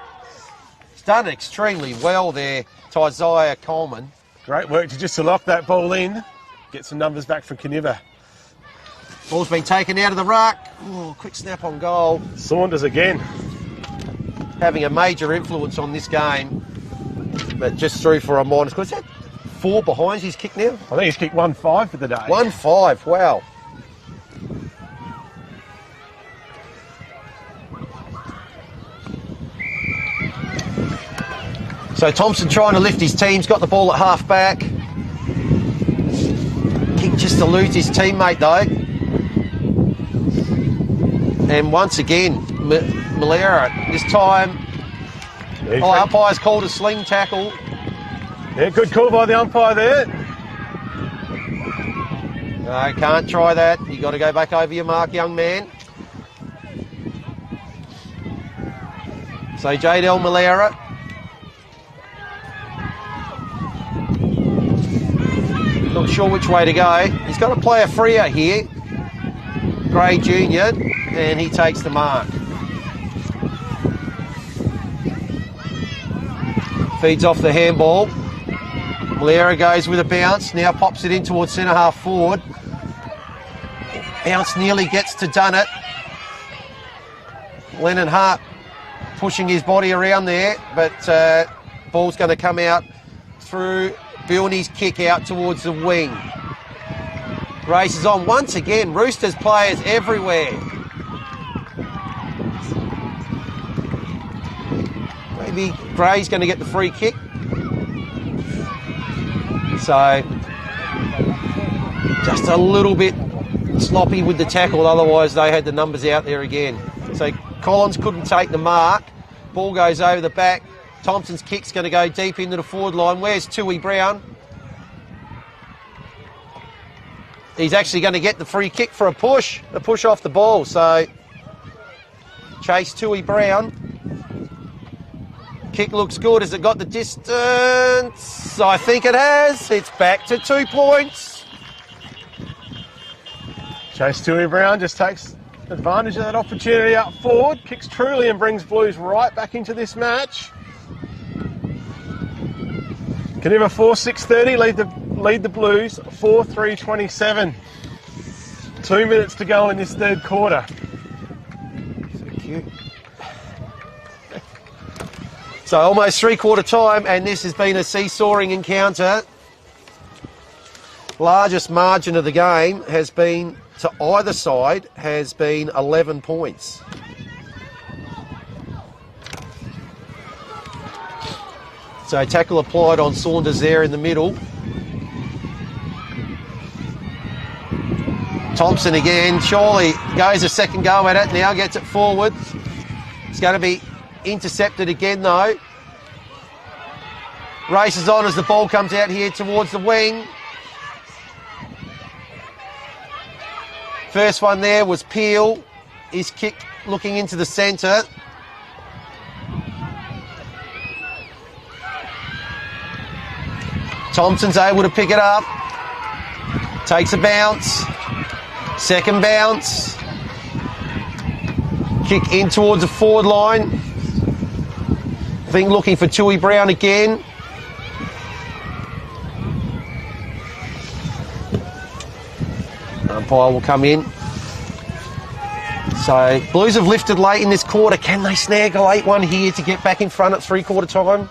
He's done extremely well there to Isaiah Coleman.
Great work to lock that ball in. Get some numbers back from Koonibba.
Ball's been taken out of the ruck. Ooh, quick snap on goal.
Saunders again.
Having a major influence on this game. But just through for a minus. Is that 4 behinds he's kicked now?
I think he's kicked 1-5 for the day.
1-5, wow. So Thompson trying to lift his team. He's got the ball at half back. Kick just eludes his teammate though. And once again, Malera this time. Umpire's called a sling tackle.
Yeah, good call by the umpire there.
No, can't try that. You got to go back over your mark, young man. So Jadel Malera. Not sure which way to go. He's got to play a freer here. Gray Jr. And he takes the mark. Feeds off the handball. Malera goes with a bounce. Now pops it in towards centre half forward. Bounce nearly gets to Dunnett. Lennon Hart pushing his body around there, but ball's going to come out through Bilney's kick out towards the wing. Races on once again. Roosters players everywhere. Maybe Gray's going to get the free kick. So just a little bit sloppy with the tackle, otherwise they had the numbers out there again. So Collins couldn't take the mark. Ball goes over the back. Thompson's kick's going to go deep into the forward line. Where's Tui Brown? He's actually going to get the free kick for a push off the ball. So chase Tui Brown. Kick looks good. Has it got the distance? I think it has. It's back to 2 points.
Chase Tui Brown just takes advantage of that opportunity up forward. Kicks truly and brings Blues right back into this match. Koonibba 4-6-30 lead the Blues 4-3-27. 2 minutes to go in this third quarter.
So cute. So almost three-quarter time, and this has been a seesawing encounter. Largest margin of the game has been, to either side, has been 11 points. So tackle applied on Saunders there in the middle. Thompson again, surely goes a second go at it, now gets it forward. It's going to be intercepted again though. Races on as the ball comes out here towards the wing. First one there was Peel. His kick looking into the centre. Thompson's able to pick it up. Takes a bounce. Second bounce. Kick in towards the forward line. I think looking for Tui Brown again. Umpire will come in. So Blues have lifted late in this quarter. Can they snag a late one here to get back in front at three-quarter time?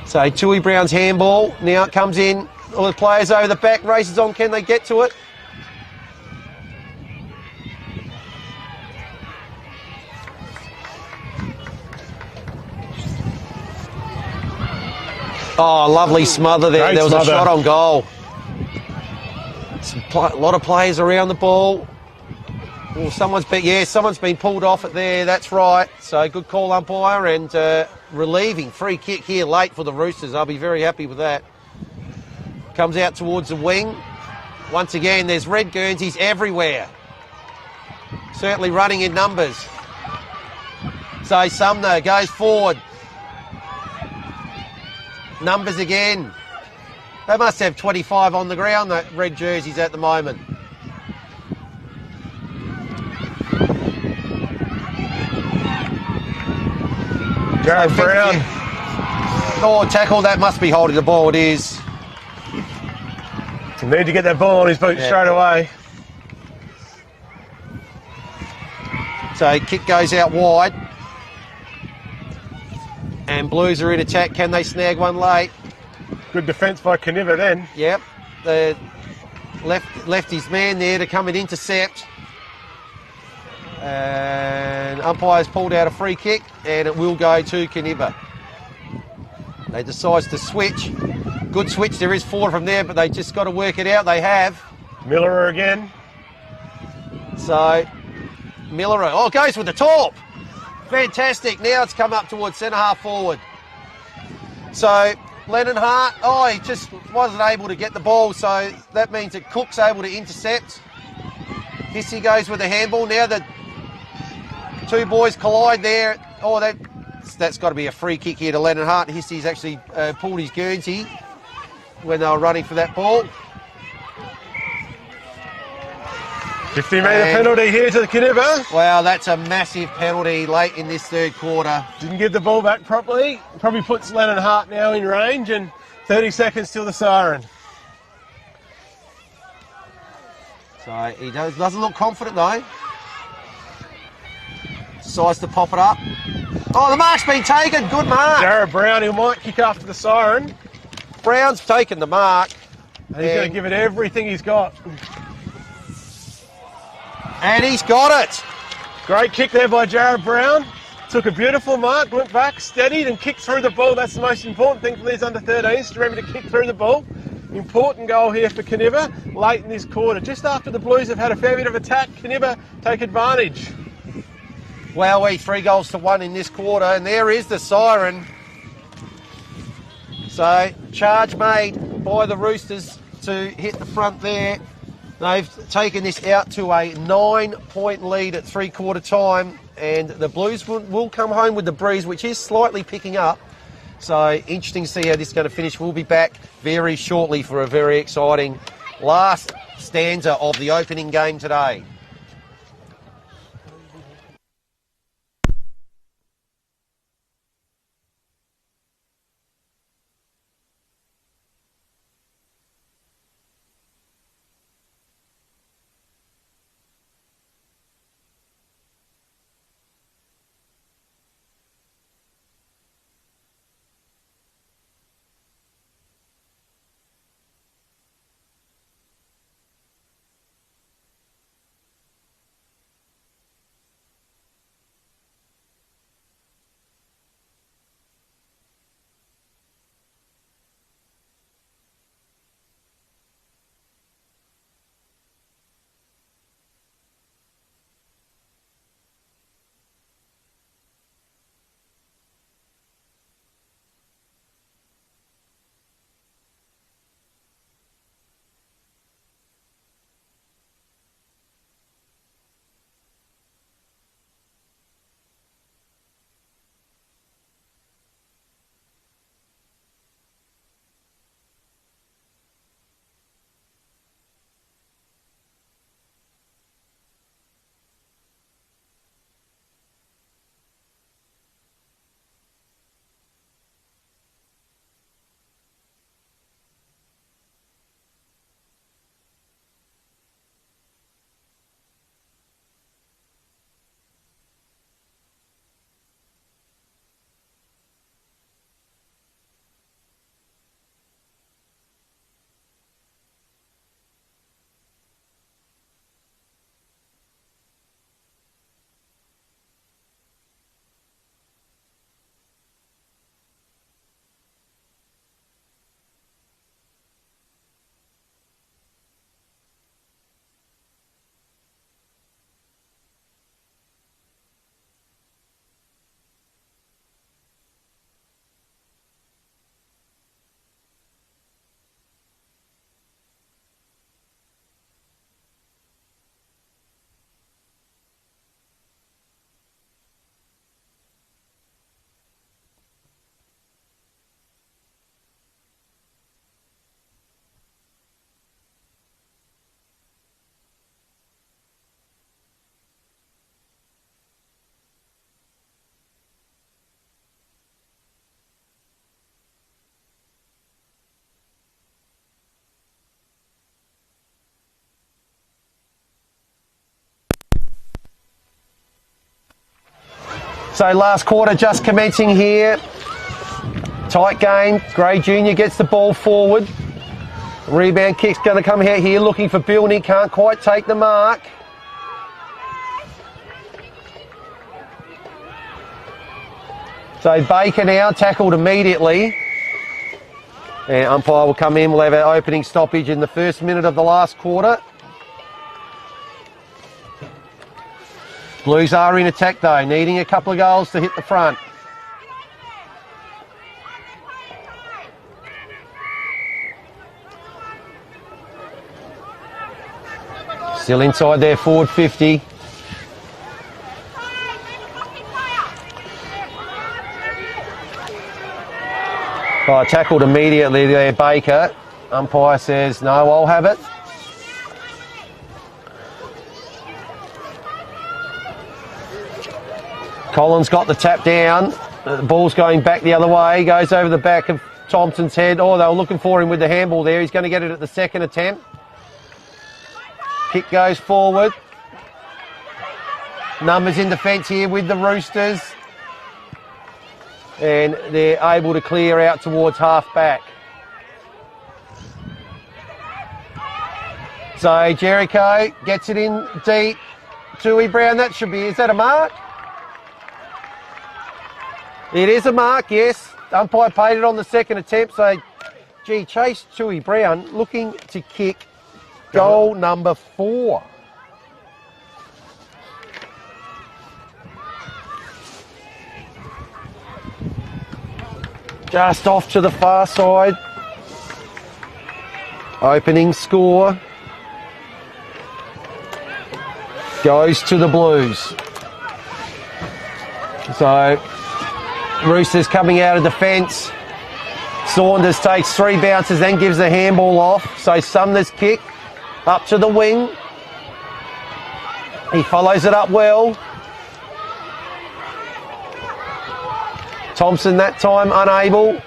So Tui Brown's handball. Now it comes in. All the players over the back. Races on. Can they get to it? Oh, lovely smother there.
Great
there was
smother.
A shot on goal. A lot of players around the ball. Oh, someone's been pulled off it there. That's right. So good call, umpire, and relieving free kick here late for the Roosters. I'll be very happy with that. Comes out towards the wing. Once again, there's red Guernseys everywhere. Certainly running in numbers. So Sumner goes forward. Numbers again. They must have 25 on the ground, that red jerseys at the moment.
Jared Brown.
Oh, tackle, that must be holding the ball, it is.
Need to get that ball on his boot straight away.
So kick goes out wide. And Blues are in attack. Can they snag one late?
Good defence by Koonibba then.
Yep. The left his man there to come and intercept. And umpire's pulled out a free kick, and it will go to Koonibba. They decide to switch. Good switch. There is 4 from there, but they just got to work it out. They have.
Miller again.
So Miller. Oh, goes with the top. Fantastic. Now it's come up towards centre half forward. So Lennon Hart, he just wasn't able to get the ball, so that means that Cook's able to intercept. Hissy goes with the handball. Now the two boys collide there. Oh, that's got to be a free kick here to Lennon Hart. Hissy's actually pulled his Guernsey when they were running for that ball.
50-metre penalty here to the Koonibba.
Wow, that's a massive penalty late in this third quarter.
Didn't get the ball back properly. Probably puts Lennon Hart now in range, and 30 seconds till the siren.
So he doesn't look confident though. Decides to pop it up. Oh, the mark's been taken. Good mark.
Jared Brown, who might kick after the siren.
Brown's taken the mark.
And he's going to give it everything he's got.
And he's got it.
Great kick there by Jared Brown. Took a beautiful mark, went back, steadied and kicked through the ball. That's the most important thing for these under-13s, to remember to kick through the ball. Important goal here for Koonibba late in this quarter. Just after the Blues have had a fair bit of attack, Koonibba take advantage.
Wowee, 3-1 in this quarter, and there is the siren. So, charge made by the Roosters to hit the front there. They've taken this out to a 9-point lead at three-quarter time, and the Blues will come home with the breeze, which is slightly picking up. So, interesting to see how this is going to finish. We'll be back very shortly for a very exciting last stanza of the opening game today. So last quarter just commencing here. Tight game. Gray Jr. gets the ball forward. Rebound kick's going to come out here looking for Bilney. Can't quite take the mark. So Baker now tackled immediately. And umpire will come in. We'll have our opening stoppage in the first minute of the last quarter. Blues are in attack though, needing a couple of goals to hit the front. Still inside their forward 50. Oh, tackled immediately there, Baker. Umpire says, no, I'll have it. Collins got the tap down. The ball's going back the other way. Goes over the back of Thompson's head. Oh, they were looking for him with the handball there. He's going to get it at the second attempt. Kick goes forward. Numbers in defence here with the Roosters. And they're able to clear out towards half-back. So Jericho gets it in deep. Tui Brown, that should be, is that a mark? It is a mark, yes. Umpire paid it on the second attempt, so, gee, Chase Tui Brown looking to kick goal number 4. Just off to the far side. Opening score goes to the Blues. So, Roosters coming out of defence. Saunders takes 3 bounces, then gives the handball off. So Sumner's kick up to the wing. He follows it up well. Thompson that time unable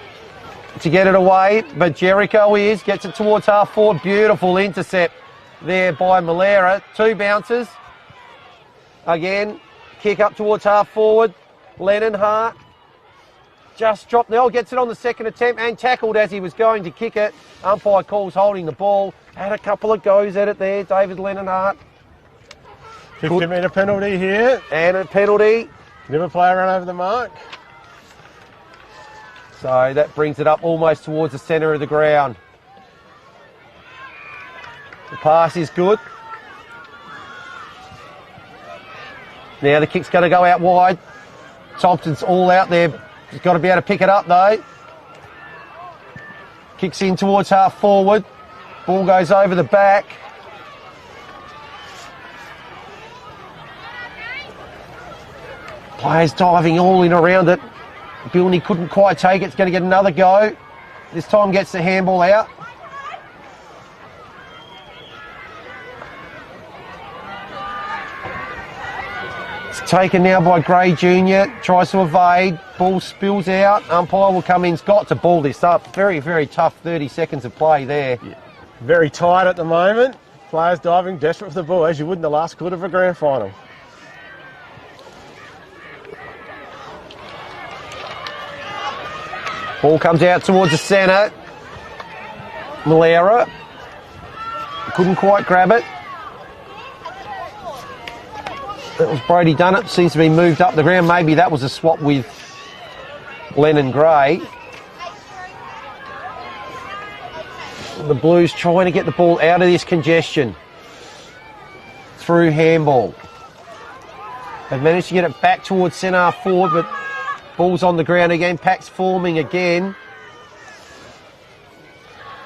to get it away, but Jericho gets it towards half forward. Beautiful intercept there by Malera. 2 bounces. Again, kick up towards half forward. Lennon Hart just dropped. Nell gets it on the second attempt and tackled as he was going to kick it. Umpire calls holding the ball. Had a couple of goes at it there, David Lennon Hart.
50-metre penalty here.
And a penalty.
Never play run over the mark.
So that brings it up almost towards the centre of the ground. The pass is good. Now the kick's going to go out wide. Thompson's all out there. He's got to be able to pick it up though. Kicks in towards half forward. Ball goes over the back. Players diving all in around it. Bilney couldn't quite take it. It's going to get another go. This time gets the handball out. It's taken now by Gray Jr. Tries to evade. Ball spills out. Umpire will come in. He's got to ball this up. Very, very tough 30 seconds of play there.
Yeah. Very tight at the moment. Players diving, desperate for the ball, as you would in the last quarter of a grand final.
Ball comes out towards the centre. Malera couldn't quite grab it. That was Brody Dunnett. Seems to be moved up the ground. Maybe that was a swap with Lennon Gray. The Blues trying to get the ball out of this congestion through handball. They've managed to get it back towards centre forward, but ball's on the ground again. Pack's forming again.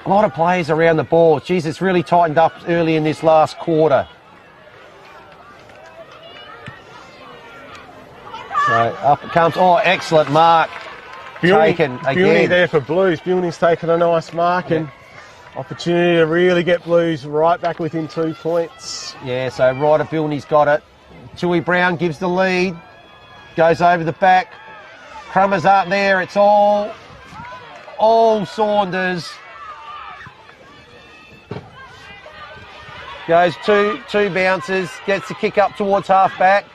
A lot of players around the ball. Jeez, it's really tightened up early in this last quarter. So up it comes. Oh, excellent mark. Taken again.
Bilney there for Blues. Bilney's taken a nice mark and opportunity to really get Blues right back within 2 points.
Yeah, so Ryder Bilney's got it. Tui Brown gives the lead. Goes over the back. Crummer's up there. It's all Saunders. Goes two bounces. Gets the kick up towards half back.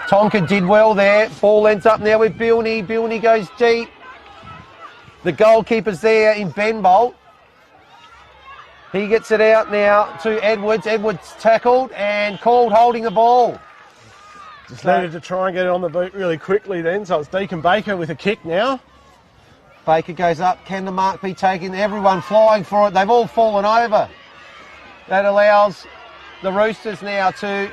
Tonkin did well there. Ball ends up now with Bilney. Bilney goes deep. The goalkeeper's there in Benbolt. He gets it out now to Edwards. Edwards tackled and called holding the ball.
Just needed to try and get it on the boot really quickly then. So it's Deacon Baker with a kick now.
Baker goes up. Can the mark be taken? Everyone flying for it. They've all fallen over. That allows the Roosters now to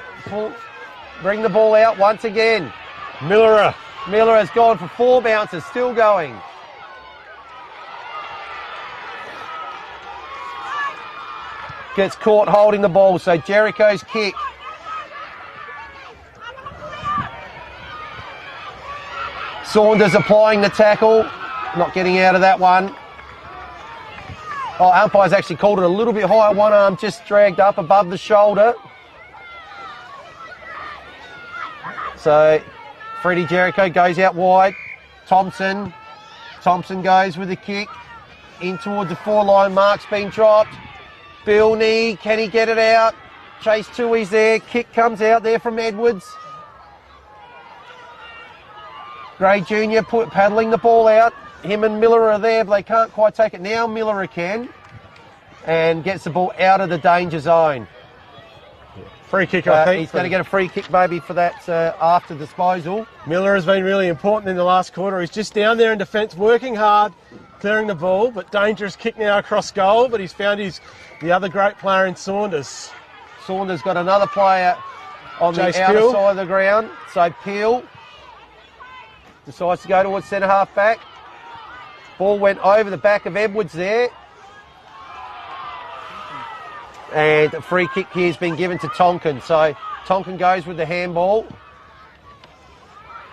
bring the ball out once again.
Miller
has gone for 4 bounces, still going. Gets caught holding the ball, so Jericho's kick. Saunders applying the tackle, not getting out of that one. Oh, umpire's actually called it a little bit higher, one arm just dragged up above the shoulder. So Freddie Jericho goes out wide. Thompson goes with the kick in towards the 4-line. Mark's been dropped. Bilney, can he get it out? Chase Tui's there. Kick comes out there from Edwards. Gray Jr. paddling the ball out. Him and Miller are there, but they can't quite take it. Now Miller can. And gets the ball out of the danger zone.
Free kick, I think.
He's going to get a free kick maybe for that after disposal.
Miller has been really important in the last quarter. He's just down there in defence, working hard, clearing the ball, but dangerous kick now across goal, but he's found the other great player in Saunders.
Saunders got another player on the outer side of the ground. So Peel decides to go towards centre half back. Ball went over the back of Edwards there. And a free kick here has been given to Tonkin. So Tonkin goes with the handball.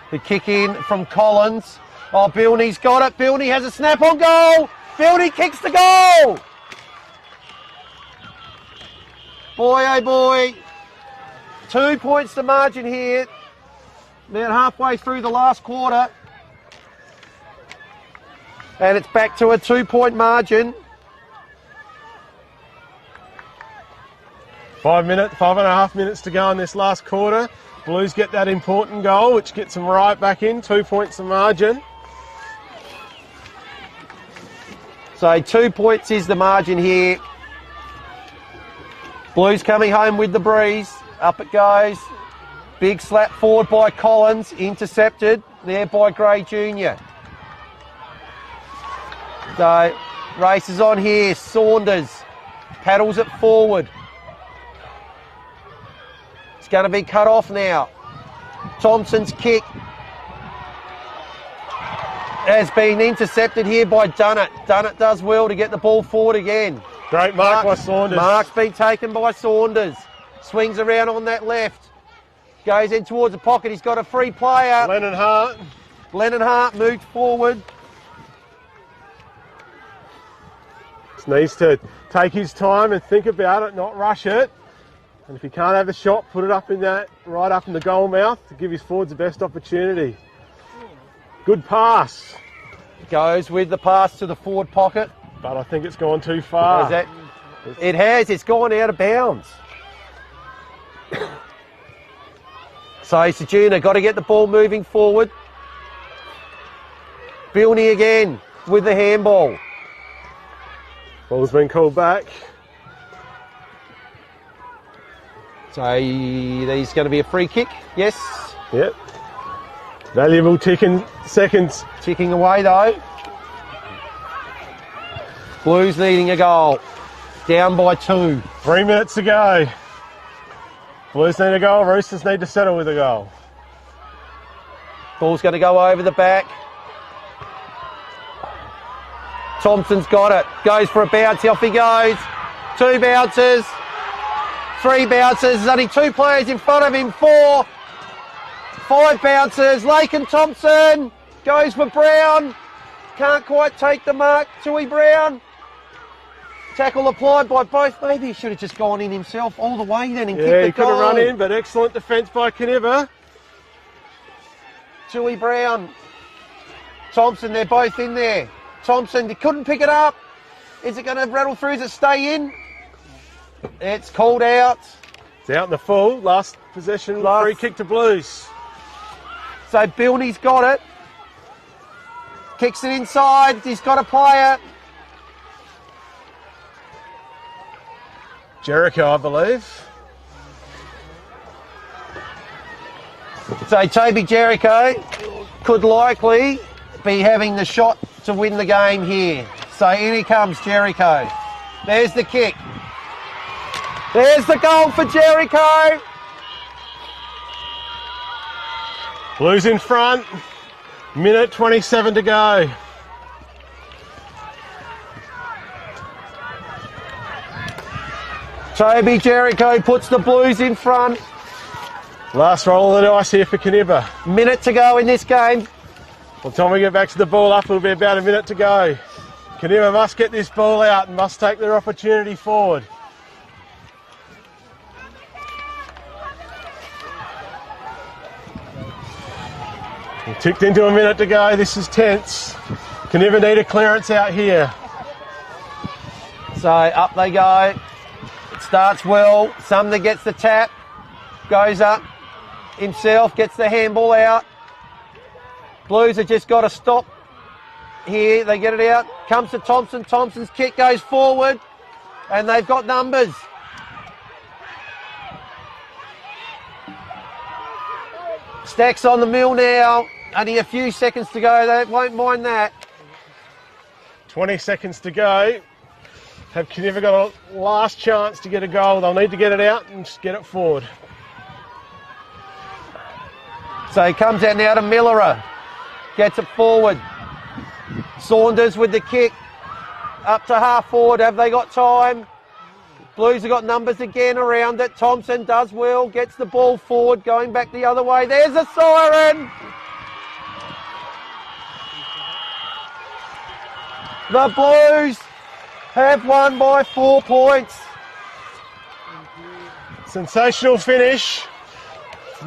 The kick in from Collins. Oh, Bilney's got it. Bilney has a snap on goal. Bilney kicks the goal. Boy, oh boy. 2 points to margin here. About halfway through the last quarter. And it's back to a 2-point margin.
5.5 minutes to go in this last quarter. Blues get that important goal, which gets them right back in. 2 points to margin.
So 2 points is the margin here. Blues coming home with the breeze. Up it goes. Big slap forward by Collins. Intercepted there by Gray Jr. So race is on here. Saunders paddles it forward. It's going to be cut off now. Thompson's kick has been intercepted here by Dunnett. Dunnett does well to get the ball forward again.
Great mark by Saunders.
Mark's been taken by Saunders. Swings around on that left. Goes in towards the pocket. He's got a free player.
Lennon Hart
moved forward.
Just needs to take his time and think about it, not rush it. And if he can't have a shot, put it up in that, right up in the goal mouth to give his forwards the best opportunity. Good pass.
Goes with the pass to the forward pocket.
But I think it's gone too far.
It has. It's gone out of bounds. So Ceduna got to get the ball moving forward. Bilney again with the handball.
Ball's been called back.
So there's going to be a free kick. Yes.
Yep. Valuable ticking seconds.
Ticking away though. Blues needing a goal. Down by 2.
3 minutes to go. Blues need a goal. Roosters need to settle with a goal.
Ball's going to go over the back. Thompson's got it. Goes for a bounce. Off he goes. 2 bounces. 3 bounces. There's only 2 players in front of him. 4. 5 bounces. Lakin Thompson goes for Brown. Can't quite take the mark. Tui Brown. Tackle applied by both. Maybe he should have just gone in himself all the way then and kicked the goal.
Yeah, he could have run in, but excellent defence by Koonibba.
Tui Brown. Thompson, they're both in there. Thompson, he couldn't pick it up. Is it going to rattle through? Does it stay in? It's called out.
It's out in the full. Last possession, free kick to Blues.
So Bilney's got it. Kicks it inside. He's got a player.
Jericho, I believe.
So Toby Jericho could likely be having the shot to win the game here. So in he comes Jericho. There's the kick. There's the goal for Jericho.
Blues in front. Minute 27 to go.
Toby Jericho puts the Blues in front.
Last roll of the dice here for Koonibba.
Minute to go in this game.
By the time we get back to the ball up, it'll be about a minute to go. Koonibba must get this ball out and must take their opportunity forward. We're ticked into a minute to go. This is tense. Koonibba need a clearance out here.
So up they go. It starts well. Sumner gets the tap. Goes up himself. Gets the handball out. Blues have just got to stop here. They get it out. Comes to Thompson. Thompson's kick goes forward. And they've got numbers. Stacks on the mill now. Only a few seconds to go. They won't mind that.
20 seconds to go. Have Koonibba got a last chance to get a goal? They'll need to get it out and just get it forward.
So he comes out now to Millerer. Gets it forward. Saunders with the kick. Up to half forward. Have they got time? Blues have got numbers again around it. Thompson does well. Gets the ball forward. Going back the other way. There's a siren. The Blues have won by 4 points.
Sensational finish.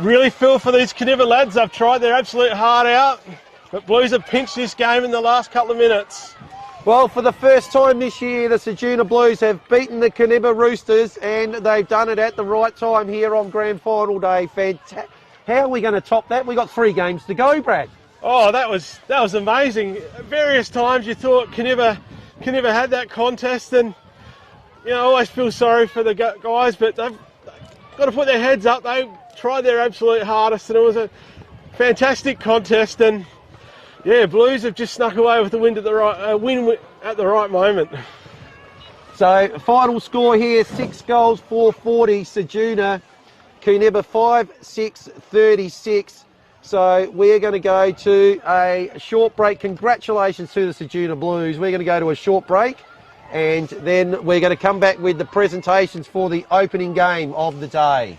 Really feel for these Koonibba lads. They've tried their absolute heart out, but Blues have pinched this game in the last couple of minutes.
Well, for the first time this year, the Ceduna Blues have beaten the Koonibba Roosters, and they've done it at the right time here on Grand Final Day. How are we going to top that? We've got 3 games to go, Brad.
Oh, that was amazing. At various times you thought Koonibba had that contest, and you know, I always feel sorry for the guys, but they've got to put their heads up. They tried their absolute hardest, and it was a fantastic contest. And yeah, Blues have just snuck away with the win at the right moment.
So final score here: 6 goals, 440. Ceduna, Koonibba 5-6-36. So we're going to go to a short break. Congratulations to the Ceduna Blues. We're going to go to a short break, and then we're going to come back with the presentations for the opening game of the day.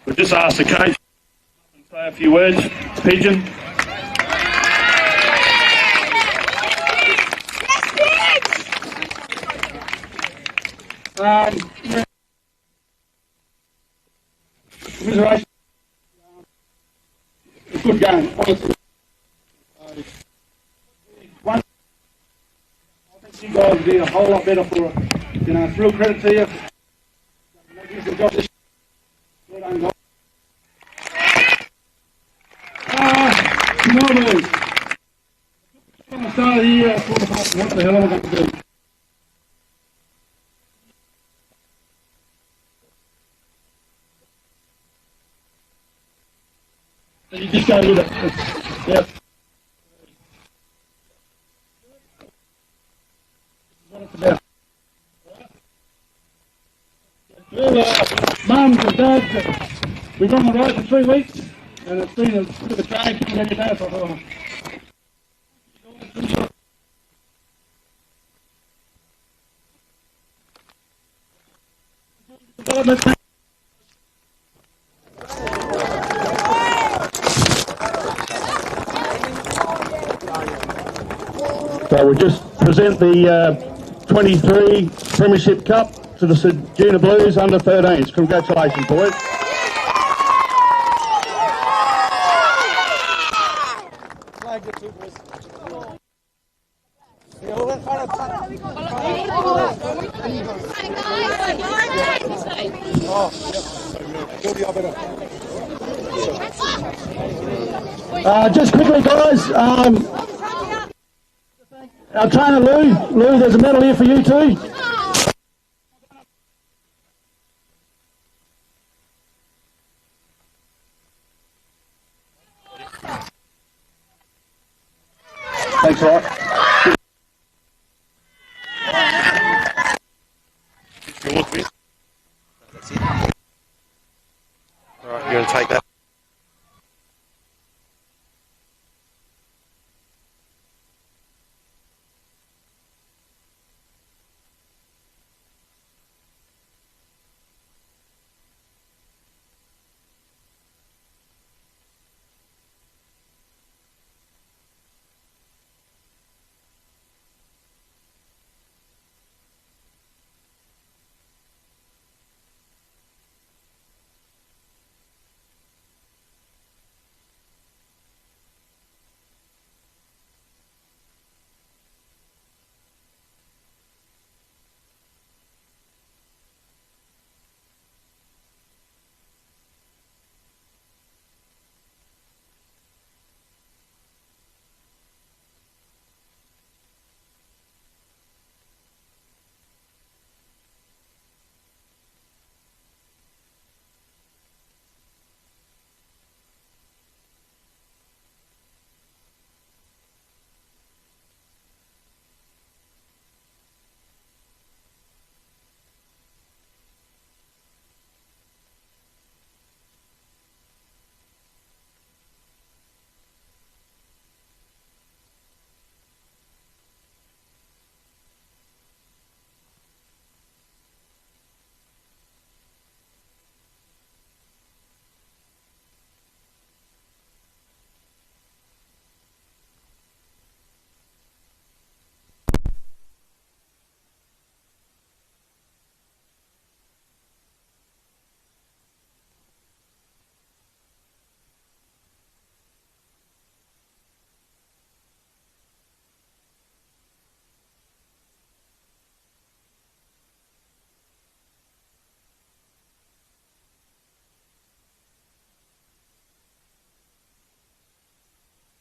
We'll just ask the coach to say a few words. Pigeon. Commiseration. It's a good game, honestly. I think you guys did a whole lot better for it. You know, it's real credit to you. Magnificent job this well done, guys. No boys. From the start of the year, I thought about what the hell am I going to do? And you just go with it. Yep. What it's about. Well, mums and dads, we've been on the road for 3 weeks, and it's been a bit of a change from every day, so I thought, so we'll just present the 23 Premiership Cup to the Ceduna Blues under 13s. Congratulations, boys. Just quickly, guys, our trainer Lou, there's a medal here for you too. Thanks a lot.